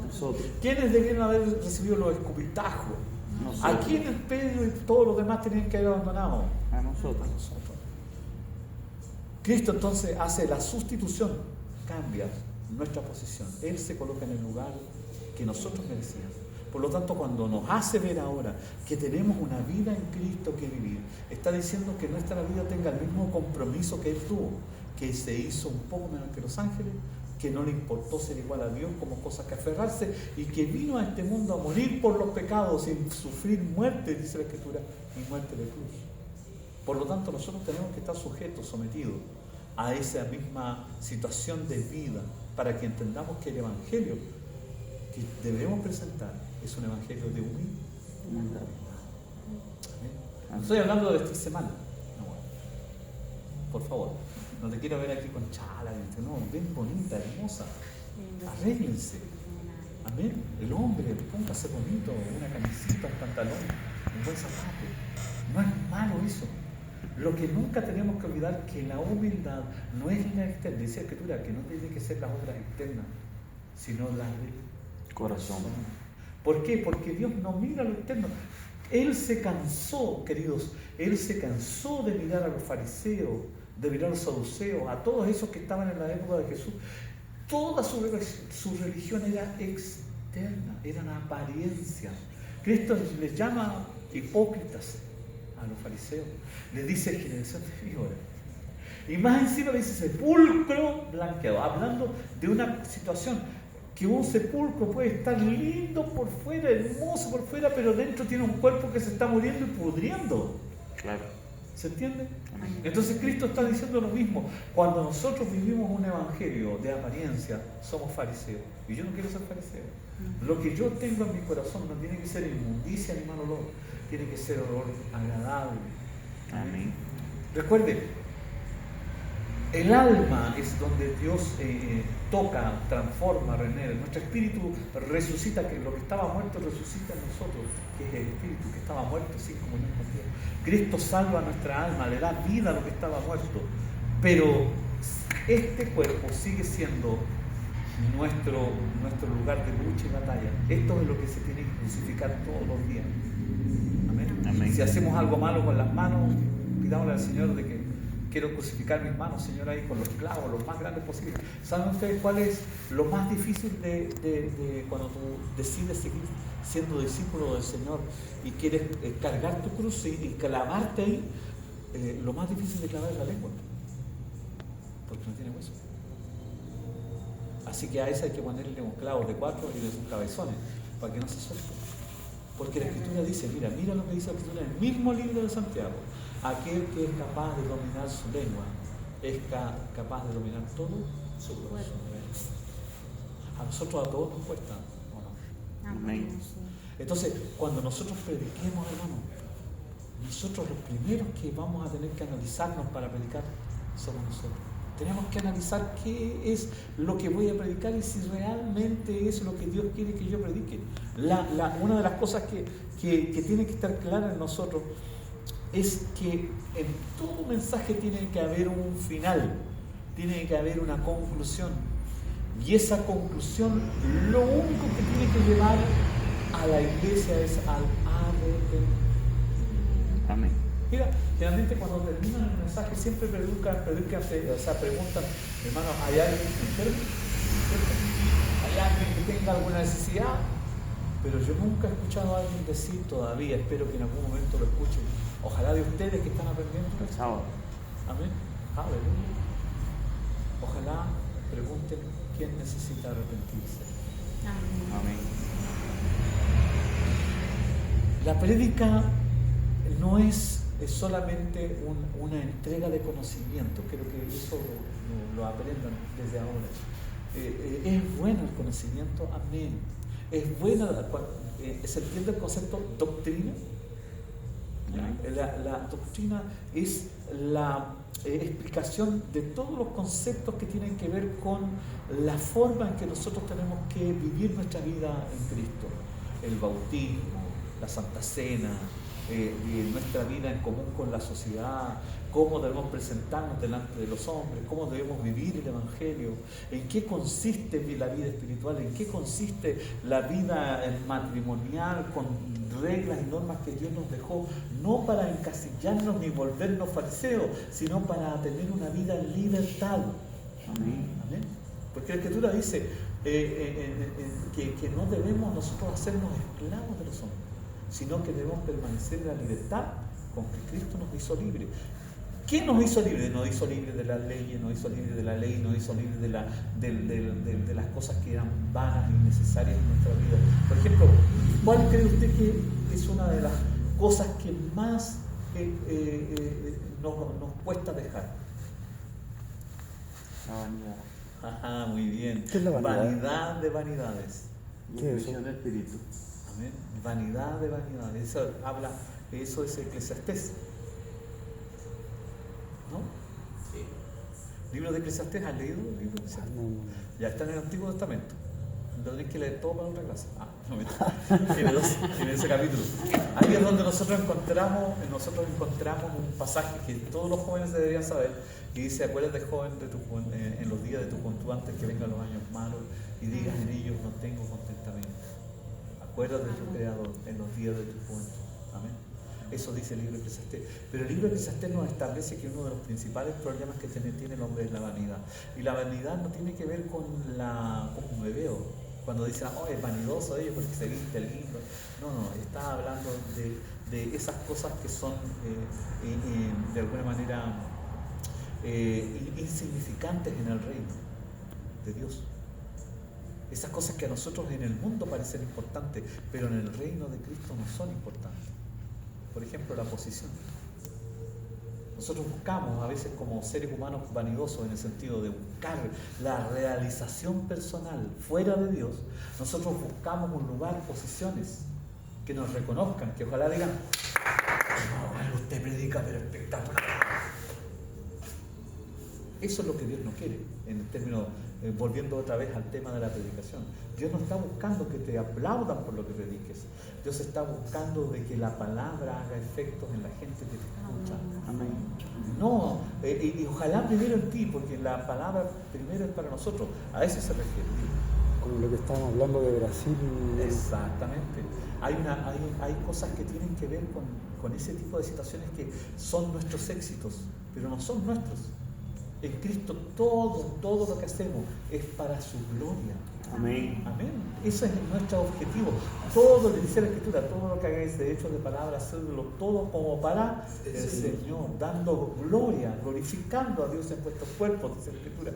Nosotros. ¿Quiénes debieron haber recibido los escupitajos? ¿A quiénes Pedro y todos los demás tenían que haber abandonado? A nosotros. A nosotros. Cristo entonces hace la sustitución, cambia nuestra posición. Él se coloca en el lugar que nosotros merecíamos. Por lo tanto, cuando nos hace ver ahora que tenemos una vida en Cristo que vivir, está diciendo que nuestra vida tenga el mismo compromiso que Él tuvo, que se hizo un poco menos que los ángeles, que no le importó ser igual a Dios como cosa que aferrarse, y que vino a este mundo a morir por los pecados sin sufrir muerte, dice la Escritura, y muerte de cruz. Por lo tanto, nosotros tenemos que estar sujetos, sometidos a esa misma situación de vida, para que entendamos que el Evangelio que debemos presentar es un Evangelio de humildad. No estoy hablando de vestirse mal, no, por favor, no te quiero ver aquí con chala, no, ven bonita, hermosa, arréglense. Amén. El hombre, póngase bonito, una camisita, un pantalón, un buen zapato. No es malo eso. Lo que nunca tenemos que olvidar que la humildad no es la externa, dice la Escritura, que no tiene que ser las obras externas, sino las del corazón. ¿Por qué? Porque Dios no mira lo externo. Él se cansó, queridos, Él se cansó de mirar a los fariseos, de mirar a los saduceos, a todos esos que estaban en la época de Jesús. Toda su religión era externa, eran apariencias. Cristo les llama hipócritas a los fariseos, les dice generación de víboras, y más encima le dice sepulcro blanqueado, hablando de una situación que un sepulcro puede estar lindo por fuera, hermoso por fuera, pero dentro tiene un cuerpo que se está muriendo y pudriendo. Claro. ¿Se entiende? Entonces Cristo está diciendo lo mismo. Cuando nosotros vivimos un evangelio de apariencia, somos fariseos, y yo no quiero ser fariseo. Lo que yo tengo en mi corazón no tiene que ser inmundicia ni mal olor, tiene que ser olor agradable. Amén. Recuerde, el alma es donde Dios toca, transforma, renueva. Nuestro espíritu resucita, que lo que estaba muerto resucita en nosotros, que es el espíritu que estaba muerto sin comunión con Dios. Cristo salva nuestra alma, le da vida a lo que estaba muerto. Pero este cuerpo sigue siendo nuestro lugar de lucha y batalla. Esto es lo que se tiene que crucificar todos los días. Amén. Amén. Si hacemos algo malo con las manos, pidámosle al Señor de que quiero crucificar mis manos, Señor, ahí con los clavos, los más grandes posibles. ¿Saben ustedes cuál es lo más difícil de cuando tú decides seguir siendo discípulo del Señor y quieres cargar tu cruz y clavarte ahí? Lo más difícil de clavar es la lengua, porque no tiene hueso. Así que a esa hay que ponerle un clavo de 4 y de sus cabezones para que no se suelte. Porque la Escritura dice, mira lo que dice la Escritura en el mismo libro de Santiago: aquel que es capaz de dominar su lengua es capaz de dominar todo su cuerpo. A nosotros a todos nos cuesta, ¿o no? Amén. Entonces, cuando nosotros prediquemos, hermano, nosotros los primeros que vamos a tener que analizarnos para predicar somos nosotros. Tenemos que analizar qué es lo que voy a predicar y si realmente es lo que Dios quiere que yo predique. Una de las cosas que tiene que estar clara en nosotros es que en todo mensaje tiene que haber un final, tiene que haber una conclusión. Y esa conclusión, lo único que tiene que llevar a la iglesia es al arrepentimiento. Amén. Mira, generalmente cuando terminan el mensaje siempre preguntan, hermano, ¿hay alguien enfermo? ¿Hay alguien que tenga alguna necesidad? Pero yo nunca he escuchado a alguien decir todavía, espero que en algún momento lo escuchen. Ojalá de ustedes que están aprendiendo. El sábado. Amén. Aleluya. Ojalá pregunten quién necesita arrepentirse. Amén. La prédica no es solamente una entrega de conocimiento. Quiero que eso lo aprendan desde ahora. Es bueno el conocimiento, amén. Es bueno, se entiende el concepto doctrina. La doctrina es la explicación de todos los conceptos que tienen que ver con la forma en que nosotros tenemos que vivir nuestra vida en Cristo. El bautismo, la Santa Cena, nuestra vida en común con la sociedad, cómo debemos presentarnos delante de los hombres, cómo debemos vivir el Evangelio, en qué consiste la vida espiritual, en qué consiste la vida matrimonial con reglas y normas que Dios nos dejó, no para encasillarnos ni volvernos fariseos, sino para tener una vida en libertad. Amén. Amén. Porque la Escritura dice que no debemos nosotros hacernos esclavos de los hombres, sino que debemos permanecer en la libertad con que Cristo nos hizo libres. ¿Quién nos hizo libres? Nos hizo libres de las leyes, nos hizo libres de la ley, nos hizo libres de las cosas que eran vanas y innecesarias en nuestra vida. Por ejemplo, ¿cuál cree usted que es una de las cosas que más nos cuesta dejar? La vanidad. Ajá, muy bien. ¿Qué es la vanidad? Vanidad de vanidades. ¿Qué es eso? El espíritu. Amén. Vanidad de vanidades. Eso es Eclesiastés. ¿No? Sí. ¿Libro de Eclesiastés? ¿Has leído el libro de Eclesiastés? No. Ya está en el Antiguo Testamento. Lo tenés que leer todo para otra clase. No, tiene 12 capítulos. Ahí es donde nosotros encontramos un pasaje que todos los jóvenes deberían saber, y dice: acuérdate, joven, en los días de tu juventud, antes que vengan los años malos, y digas en ellos: no tengo contentamiento. Acuérdate de tu Creador en los días de tu juventud. Amén. Eso dice el libro de Eclesiastés. Pero el libro de Eclesiastés nos establece que uno de los principales problemas que tiene el hombre es la vanidad. Y la vanidad no tiene que ver con como me veo. Cuando dicen, oh, es vanidoso ellos porque se viste lindo. No, está hablando de esas cosas que son de alguna manera insignificantes en el reino de Dios. Esas cosas que a nosotros en el mundo parecen importantes, pero en el reino de Cristo no son importantes. Por ejemplo, la posición. Nosotros buscamos a veces como seres humanos vanidosos en el sentido de buscar la realización personal fuera de Dios. Nosotros buscamos un lugar, posiciones que nos reconozcan, que ojalá digan: no, usted predica pero espectacular, Eso es lo que Dios no quiere, en el término, volviendo otra vez al tema de la predicación. Dios no está buscando que te aplaudan por lo que prediques. Dios está buscando de que la palabra haga efectos en la gente que te escucha. Amén. No, y ojalá primero en ti, porque la palabra primero es para nosotros. A eso se refiere. Con lo que estábamos hablando de Brasil. Exactamente. Hay cosas que tienen que ver con ese tipo de situaciones que son nuestros éxitos, pero no son nuestros. En Cristo todo lo que hacemos es para su gloria. Amén. Amén. Ese es nuestro objetivo. Todo lo que dice la Escritura, todo lo que hagáis de hecho de palabra, hacerlo todo como para el Señor, dando gloria, glorificando a Dios en vuestros cuerpos, dice la Escritura,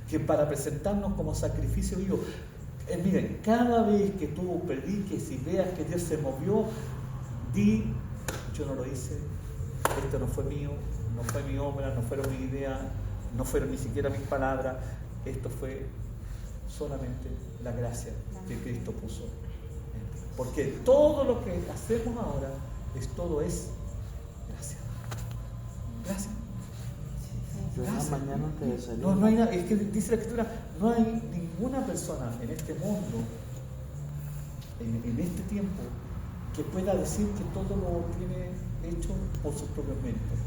que para presentarnos como sacrificio vivo. Miren, cada vez que tú prediques y veas que Dios se movió, di, yo no lo hice, esto no fue mío, no fue mi obra, no fueron mi idea, no fueron ni siquiera mis palabras, esto fue solamente la gracia que Cristo puso en ti. Porque todo lo que hacemos ahora todo es gracia. Gracias. Yo esta mañana antes de salir. No hay nada, es que dice la Escritura, no hay ninguna persona en este mundo, en este tiempo, que pueda decir que todo lo tiene hecho por sus propios méritos.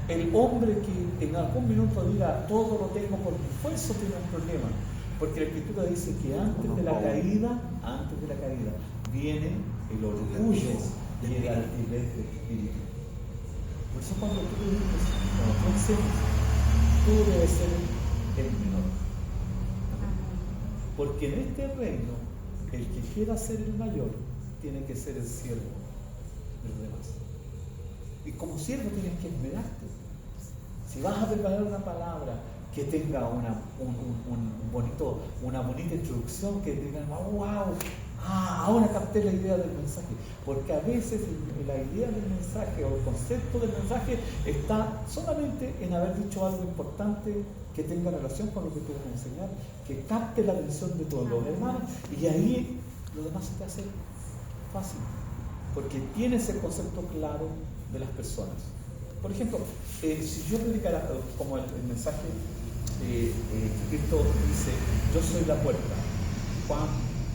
El hombre que en algún minuto diga todo lo tengo por mi esfuerzo tiene un problema, porque la Escritura dice que antes de la caída viene el orgullo y el altivez de espíritu. Por eso cuando tú dices, cuando tú enseñas, tú debes ser el menor. Porque en este reino, el que quiera ser el mayor, tiene que ser el siervo de los demás. Y como siervo tienes que esmerarte. Si vas a preparar una palabra que tenga una bonita introducción, que digan, wow, ahora capté la idea del mensaje. Porque a veces la idea del mensaje o el concepto del mensaje está solamente en haber dicho algo importante que tenga relación con lo que tú vas a enseñar, que capte la atención de todos los hermanos, y ahí lo demás se te hace fácil, porque tienes el concepto claro de las personas. Por ejemplo, si yo predicara como el mensaje que Cristo dice, yo soy la puerta, Juan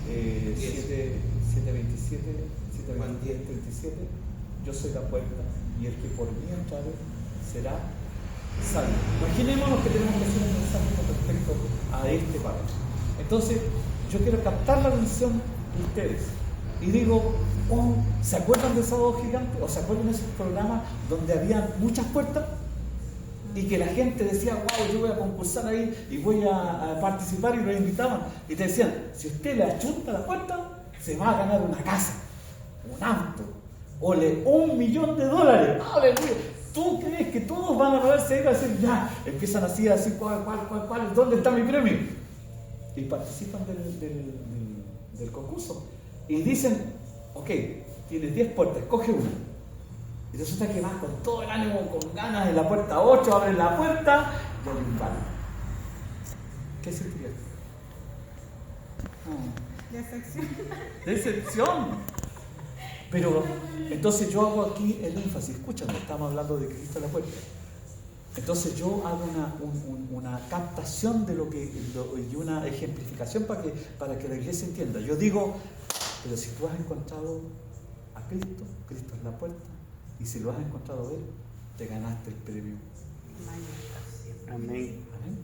7:27, 37, yo soy la puerta, y el que por mí entrare será salvo. Imaginémonos que tenemos que hacer un mensaje con respecto a este párrafo. Entonces, yo quiero captar la atención de ustedes y digo, ¿se acuerdan de Sábado Gigante? ¿O se acuerdan de esos programas donde había muchas puertas? Y que la gente decía, wow, yo voy a concursar ahí y voy a participar, y lo invitaban. Y te decían, si usted le achunta la puerta, se va a ganar una casa, un auto, o $1 millón. ¡Aleluya! ¿Tú crees que todos van a pararse ahí y van a decir, ya, empiezan así, ¿cuál? ¿Dónde está mi premio? Y participan del concurso. Y dicen, ok, tienes 10 puertas, escoge una. Y resulta que vas con todo el ánimo, con ganas, en la puerta 8, abres la puerta y hay un palo. ¿Qué sentirías? Decepción. Pero entonces yo hago aquí el énfasis, escúchame, estamos hablando de Cristo a la puerta. Entonces yo hago una captación de lo que y una ejemplificación para que la iglesia entienda. Yo digo, pero si tú has encontrado a Cristo, Cristo es la puerta, y si lo has encontrado a Él, te ganaste el premio. Amén. Amén.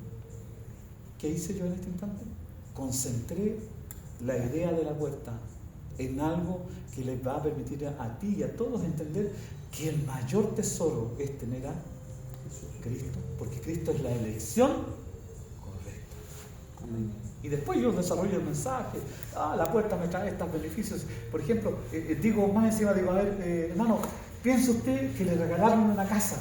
¿Qué hice yo en este instante? Concentré la idea de la puerta en algo que les va a permitir a ti y a todos entender que el mayor tesoro es tener a Cristo, porque Cristo es la elección correcta. Amén. Y después yo desarrollo el mensaje, la puerta me trae estos beneficios. Por ejemplo, digo más encima, digo, a ver, hermano, piensa usted que le regalaron una casa,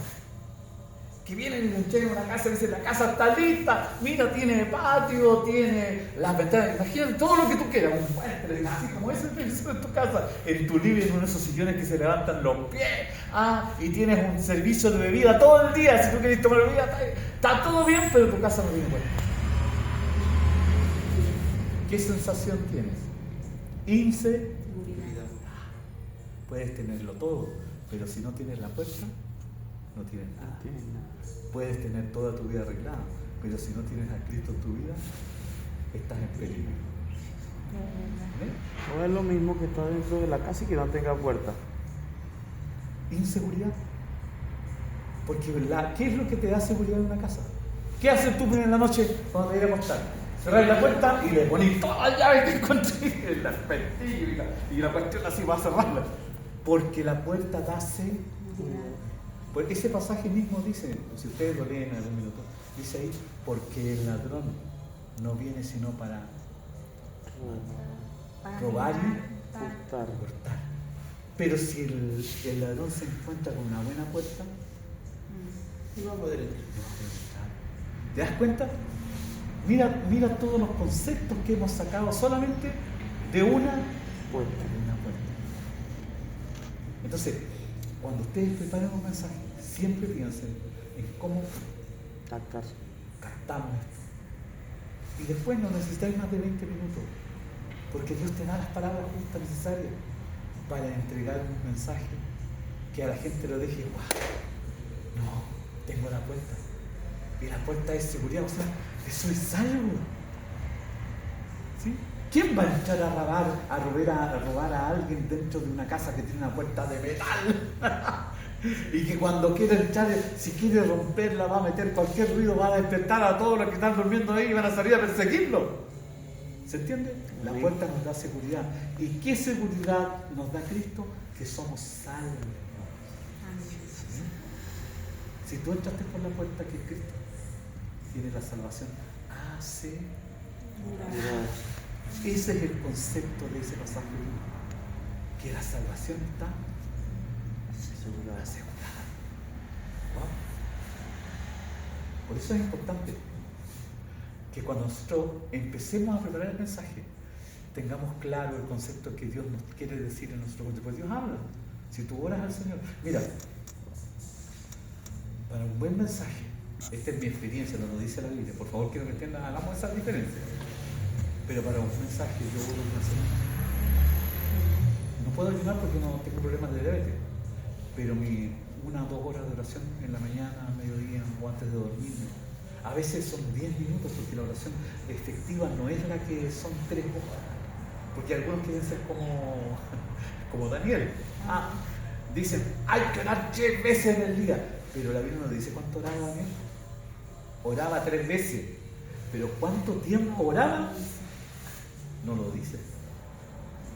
que vienen y le entregan una casa y dicen, la casa está lista, mira, tiene patio, tiene las ventanas, imagínate todo lo que tú quieras, un puente, así como ese beneficio en tu casa, en tu living, en uno de esos sillones que se levantan los pies, y tienes un servicio de bebida todo el día, si tú quieres tomar bebida, está todo bien, pero tu casa no tiene puerta. ¿Qué sensación tienes? Inseguridad. Puedes tenerlo todo, pero si no tienes la puerta, no tienes nada. No tienes nada. Puedes tener toda tu vida arreglada, pero si no tienes a Cristo en tu vida, estás en peligro. ¿Eh? No es lo mismo que estar dentro de la casa y que no tenga puerta. Inseguridad. Porque ¿qué es lo que te da seguridad en una casa? ¿Qué haces tú en la noche cuando te vas a acostar? Cerrar la puerta y le pones toda la llave que encontré en la pestillo y la cuestión así va a cerrarla. Porque la puerta da seguridad. Porque ese pasaje mismo dice, si ustedes lo leen en algún minuto, dice ahí, porque el ladrón no viene sino para robar y Hurtar. hurtar. Pero si el ladrón se encuentra con una buena puerta, Y vamos a poder entrar. no va a poder entrar. ¿Te das cuenta? Mira todos los conceptos que hemos sacado solamente de una Puerta. puerta. Entonces, cuando ustedes preparan un mensaje, siempre piensen en cómo Captar. captamos esto. Y después no necesitáis más de 20 minutos, porque Dios te da las palabras justas necesarias para entregar un mensaje que a la gente lo deje, ¡guau! No, tengo la puerta. Y la puerta es seguridad, o sea, que soy salvo. ¿Sí? ¿Quién va a entrar a robar a alguien dentro de una casa que tiene una puerta de metal? Y que cuando quiera entrar, si quiere romperla, va a meter cualquier ruido, va a despertar a todos los que están durmiendo ahí y van a salir a perseguirlo. ¿Se entiende? La puerta nos da seguridad. ¿Y qué seguridad nos da Cristo? Que somos salvos. ¿Sí? Si tú entraste por la puerta que es Cristo, tienes la salvación asegurada. Ese es el concepto de ese pasaje, que la salvación está asegurada. ¿No? Por eso es importante que cuando nosotros empecemos a preparar el mensaje, tengamos claro el concepto que Dios nos quiere decir en nuestro contexto. Pues Dios habla. Si tú oras al Señor, mira, para un buen mensaje, esta es mi experiencia, no lo dice la Biblia, por favor quiero que entiendan, hagamos esas diferencias. Pero para un mensaje yo oro una semana. No puedo ayunar porque no tengo problemas de diabetes, pero 1 o 2 horas de oración en la mañana, a mediodía o antes de dormirme. A veces son 10 minutos porque la oración efectiva no es la que son 3 horas. Porque algunos quieren ser como Daniel. Dicen, hay que orar 3 veces en el día. Pero la Biblia no dice cuánto oraba Daniel. Oraba 3 veces. Pero cuánto tiempo oraba, no lo dice.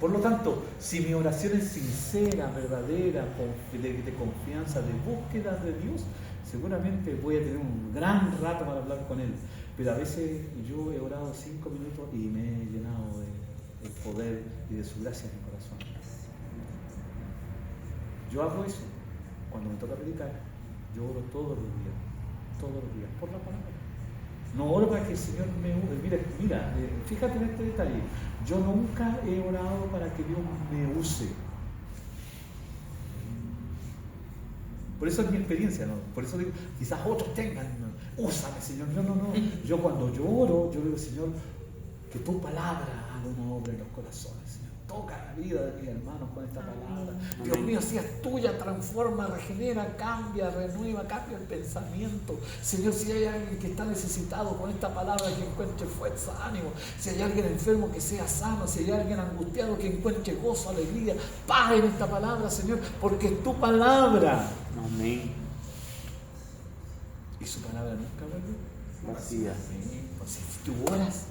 Por lo tanto, si mi oración es sincera, verdadera, de confianza, de búsqueda de Dios, seguramente voy a tener un gran rato para hablar con Él. Pero a veces yo he orado 5 minutos y me he llenado del poder y de su gracia en mi corazón. Yo hago eso. Cuando me toca predicar, yo oro todos los días, por la palabra. No oro para que el Señor me use. Mira, fíjate en este detalle. Yo nunca he orado para que Dios me use. Por eso es mi experiencia, ¿no? Por eso digo, quizás otros tengan, úsame, Señor. No. Yo cuando yo oro, yo digo, Señor, que tu palabra haga una obra en los corazones, Señor. Toca la vida de mis hermanos con esta palabra. Dios mío, si es tuya, transforma, regenera, cambia, renueva, cambia el pensamiento. Señor, si hay alguien que está necesitado con esta palabra, que encuentre fuerza, ánimo. Si hay alguien enfermo, que sea sano. Si hay alguien angustiado, que encuentre gozo, alegría, paz en esta palabra, Señor, porque es tu palabra. Amén. Y su palabra nunca vuelve Vacía. pues si tú oras,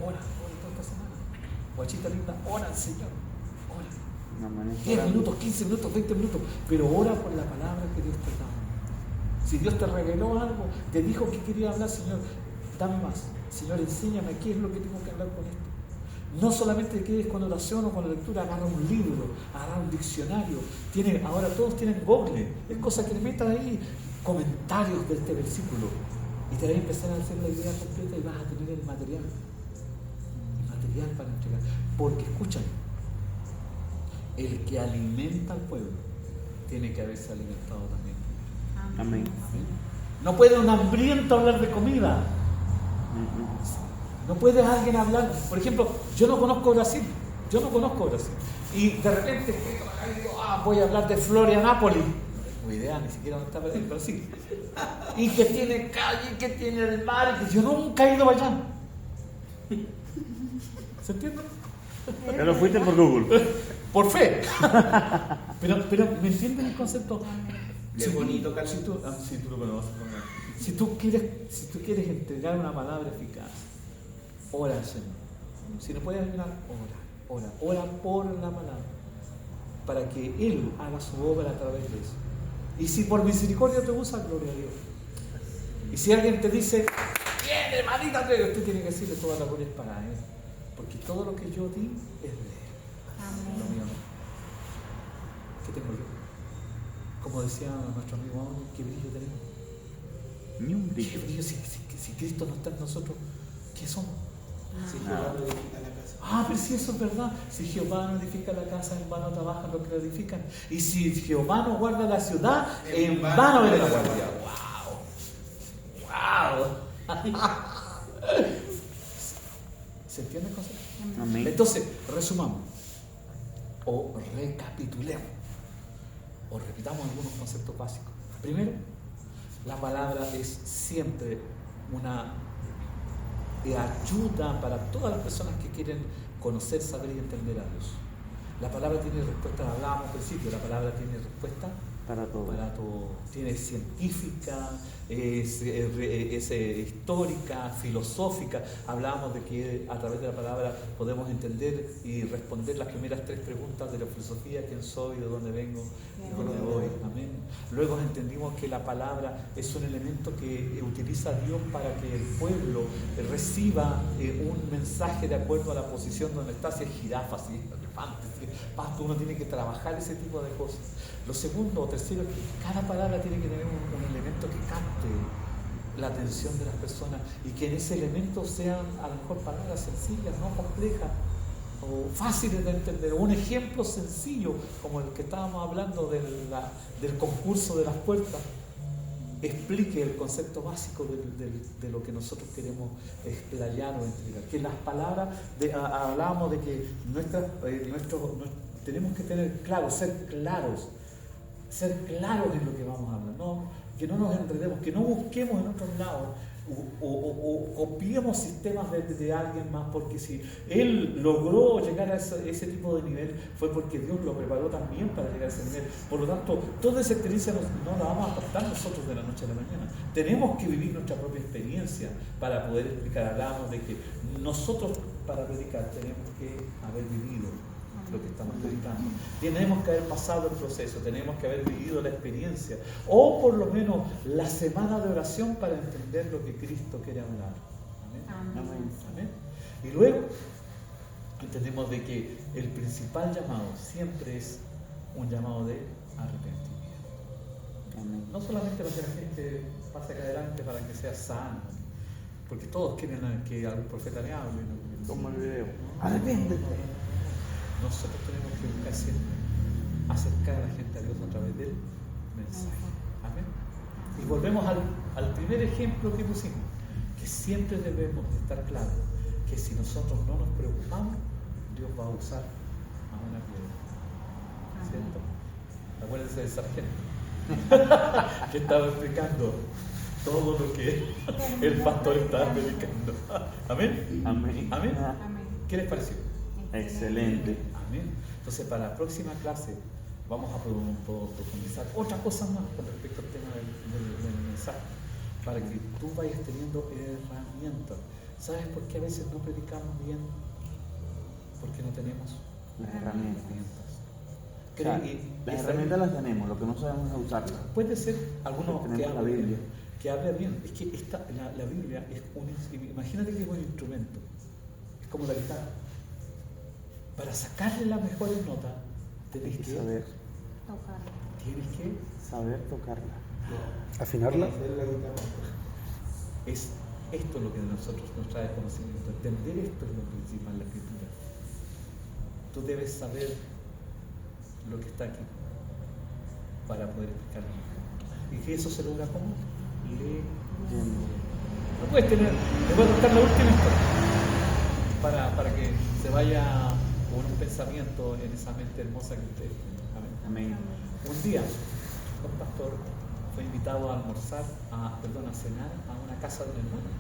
ora toda esta semana. Guachita linda, ora al Señor, ora. 10 minutos, 15 minutos, 20 minutos, pero ora por la palabra que Dios te da. Si Dios te reveló algo, te dijo que quería hablar, Señor, dame más. Señor, enséñame qué es lo que tengo que hablar con esto. No solamente te quedes con oración o con la lectura, agarra un libro, agarra un diccionario. Ahora todos tienen Google, es cosa que le metas ahí comentarios de este versículo y te vas a empezar a hacer la idea completa y vas a tener el material para entregar. Porque escuchen, el que alimenta al pueblo tiene que haberse alimentado también. Amén. No puede un hambriento hablar de comida. No puede alguien hablar, por ejemplo, yo no conozco Brasil, y de repente voy a hablar de Florianópolis. tengo idea ni siquiera dónde está Brasil, pero sí. Y que tiene calle, y que tiene el mar, y que yo nunca he ido para allá. ¿Se entiende? Pero fuiste por Google. Por fe. Pero ¿me entiendes el concepto? Qué bonito, Carlos. Si tú lo conoces, si tú quieres entregar una palabra eficaz, ora al Señor. Si no puedes ayunar, ora por la palabra, para que Él haga su obra a través de eso. Y si por misericordia te usa, gloria a Dios. Y si alguien te dice, bien, hermanita, usted tiene que decirle toda la gloria es para Él, porque todo lo que yo di es de Él. Amén. Lo mío no. ¿Qué tengo yo? Como decía nuestro amigo, ¿qué brillo tenemos? Ni un ¿Qué brillo. brillo? Si Cristo no está en nosotros, ¿qué somos? Si Nada. Jehová no edifica la casa. Pero si eso es verdad. Si Jehová no edifica la casa, en vano trabajan los que la edifican. Y si Jehová no guarda la ciudad, en vano viene la guardia. ¡Wow! ¿Se entiende el concepto? Amén. Entonces, resumamos. O recapitulemos. O repitamos algunos conceptos básicos. Primero, la palabra es siempre una ayuda para todas las personas que quieren conocer, saber y entender a Dios. La palabra tiene respuesta, hablábamos al principio, la palabra tiene respuesta Para todo. para todo. Tiene científica, es histórica, filosófica. Hablábamos de que a través de la palabra podemos entender y responder las primeras 3 preguntas de la filosofía: quién soy, de dónde vengo, de dónde voy. Amén. Luego entendimos que la palabra es un elemento que utiliza Dios para que el pueblo reciba un mensaje de acuerdo a la posición donde está, si es jirafa, si es elefante, si es pasto. Uno tiene que trabajar ese tipo de cosas. Lo segundo o tercero es que cada palabra tiene que tener un elemento que capte la atención de las personas y que en ese elemento sean a lo mejor palabras sencillas, no complejas o fáciles de entender. Un ejemplo sencillo como el que estábamos hablando del concurso de las puertas explique el concepto básico de lo que nosotros queremos explayar o entregar. Que las palabras, hablábamos de que tenemos que tener claro, ser claros en lo que vamos a hablar, que no nos enredemos, que no busquemos en otros lados o copiemos sistemas de alguien más, porque si él logró llegar a ese tipo de nivel fue porque Dios lo preparó también para llegar a ese nivel. Por lo tanto, toda esa experiencia no la vamos a captar nosotros de la noche a la mañana. Tenemos que vivir nuestra propia experiencia para poder explicar. Hablamos de que nosotros para predicar tenemos que haber vivido lo que estamos predicando. Tenemos que haber pasado el proceso, tenemos que haber vivido la experiencia, o por lo menos la semana de oración para entender lo que Cristo quiere hablar. Amén. Amén. Amén. Y luego entendemos de que el principal llamado siempre es un llamado de arrepentimiento. Amén. No solamente para que la gente pase acá adelante para que sea sano, porque todos quieren que algún profeta le hable, ¿no? Como el video. ¿No? Arrepiéntete. Nosotros tenemos que buscar siempre acercar a la gente a Dios a través del mensaje. Amén. Y volvemos al primer ejemplo que pusimos, que siempre debemos estar claros que si nosotros no nos preocupamos, Dios va a usar a una piedra. ¿Cierto? Acuérdense del sargento que estaba explicando todo lo que el pastor estaba predicando. Amén. Amén. Amén. Amén. ¿Qué les pareció? Excelente. Amén. Entonces, para la próxima clase vamos a profundizar otras cosas más con respecto al tema del mensaje, para que tú vayas teniendo herramientas. ¿Sabes por qué a veces no predicamos bien? Porque no tenemos Las herramientas. O sea, las herramientas las tenemos, lo que no sabemos es usarlas. Puede ser alguno que Tenemos la hable Biblia. bien. Que hable bien. Es que la Biblia es imagínate que es un instrumento. Es como la guitarra. Para sacarle las mejores notas, tenés que Saber tocarla. Afinarla. Hacer la guitarra. Es esto lo que a nosotros nos trae conocimiento. Entender esto es lo principal, la escritura. Tú debes saber lo que está aquí para poder explicarlo. ¿Y que eso se logra cómo? Leyendo. No puedes tener, te voy a contar la última historia para que se vaya con un pensamiento en esa mente hermosa que ustedes tienen. Amén. Amén. Un día un pastor fue invitado a almorzar, a cenar a una casa de una hermana.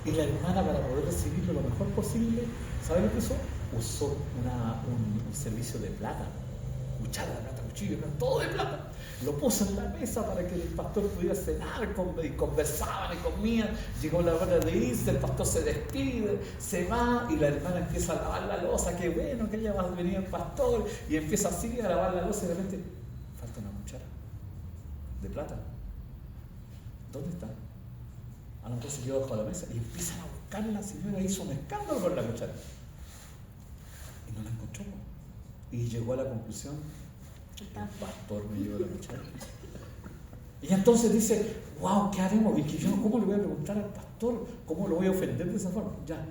Y la hermana, para poder recibirlo lo mejor posible, ¿sabe lo que usó? Usó un servicio de plata, cuchara de plata, cuchillo, todo de plata. Lo puso en la mesa para que el pastor pudiera cenar, y conversaban y comían. Llegó la hora de irse, el pastor se despide, se va y la hermana empieza a lavar la loza. Qué bueno que haya venido el pastor, y empieza así a lavar la loza y de repente falta una cuchara de plata. ¿Dónde está? A lo mejor se quedó bajo la mesa y empiezan a buscar. La señora hizo un escándalo por la cuchara y no la encontró. Y llegó a la conclusión: el pastor me llevó la cuchara. Y entonces dice: wow, ¿qué haremos? Y que yo, ¿cómo le voy a preguntar al pastor? ¿Cómo lo voy a ofender de esa forma? Ya,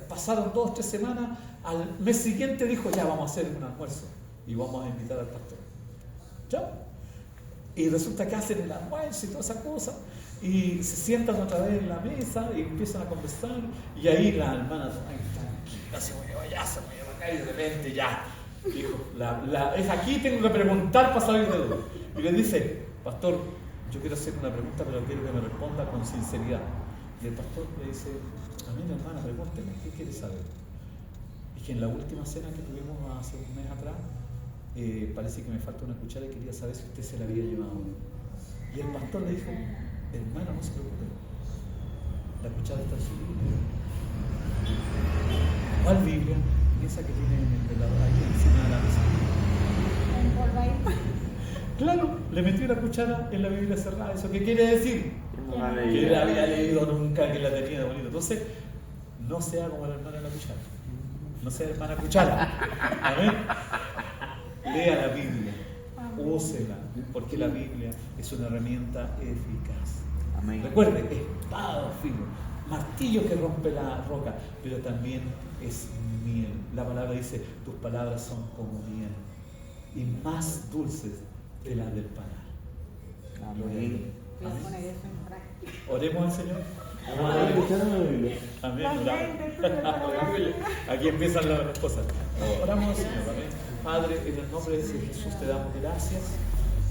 pasaron 2 o 3 semanas. Al mes siguiente dijo: ya, vamos a hacer un almuerzo y vamos a invitar al pastor. Ya. Y resulta que hacen el almuerzo y toda esa cosa, y se sientan otra vez en la mesa y empiezan a conversar, y ahí la hermana, ay, tranquila, se me vaya acá, y de repente ya, dijo, es aquí, tengo que preguntar para salir de duda. Y le dice: pastor, yo quiero hacer una pregunta, pero quiero que me responda con sinceridad. Y el pastor le dice: a mí, hermana, pregúnteme, ¿qué quiere saber? Y que en la última cena que tuvimos hace un mes atrás, parece que me falta una cuchara y quería saber si usted se la había llevado. Y el pastor le dijo: hermano, no se preocupe, la cuchara está en su Biblia. ¿Cuál Biblia? Esa que tiene ahí encima de la mesa. Claro, le metió la cuchara en la Biblia cerrada. ¿Eso qué quiere decir? Que la había leído nunca, que la tenía de bonito. Entonces, no sea como la hermana de la cuchara. No sea hermana cuchara. Amén. Lea la Biblia, úsela, porque la Biblia es una herramienta eficaz. Amén. Recuerde, espada, filo, martillo que rompe la roca, pero también es miel. La palabra dice: tus palabras son como miel y más dulces que las del panal. Amén. Oremos al Señor. Amén. Oramos. Aquí empiezan las cosas. Oramos al Señor. Amén. Padre, en el nombre de Jesús te damos gracias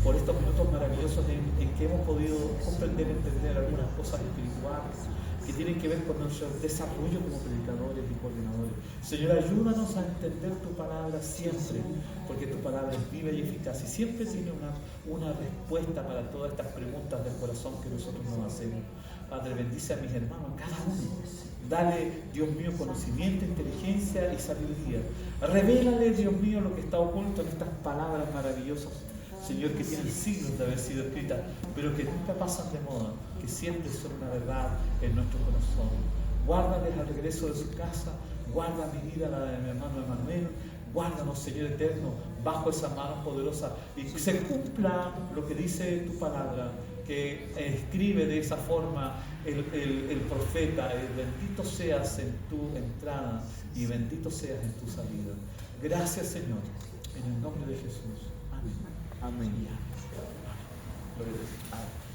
por estos minutos maravillosos en que hemos podido comprender, entender algunas cosas espirituales que tienen que ver con nuestro desarrollo como predicadores y coordinadores. Señor, ayúdanos a entender tu palabra siempre, porque tu palabra es viva y eficaz y siempre tiene una respuesta para todas estas preguntas del corazón que nosotros nos hacemos. Padre, bendice a mis hermanos, cada uno. Dale, Dios mío, conocimiento, inteligencia y sabiduría. Revélale, Dios mío, lo que está oculto en estas palabras maravillosas, Señor, que tienen siglos de haber sido escritas, pero que nunca pasan de moda, que siempre son una verdad en nuestro corazón. Guárdales al regreso de su casa, guarda mi vida, la de mi hermano Emanuel. Guárdanos, Señor eterno, bajo esa mano poderosa, y que se cumpla lo que dice tu palabra, que escribe de esa forma el profeta: bendito seas en tu entrada y bendito seas en tu salida. Gracias, Señor, en el nombre de Jesús. Amén. Amén. Gloria a Dios. Amén.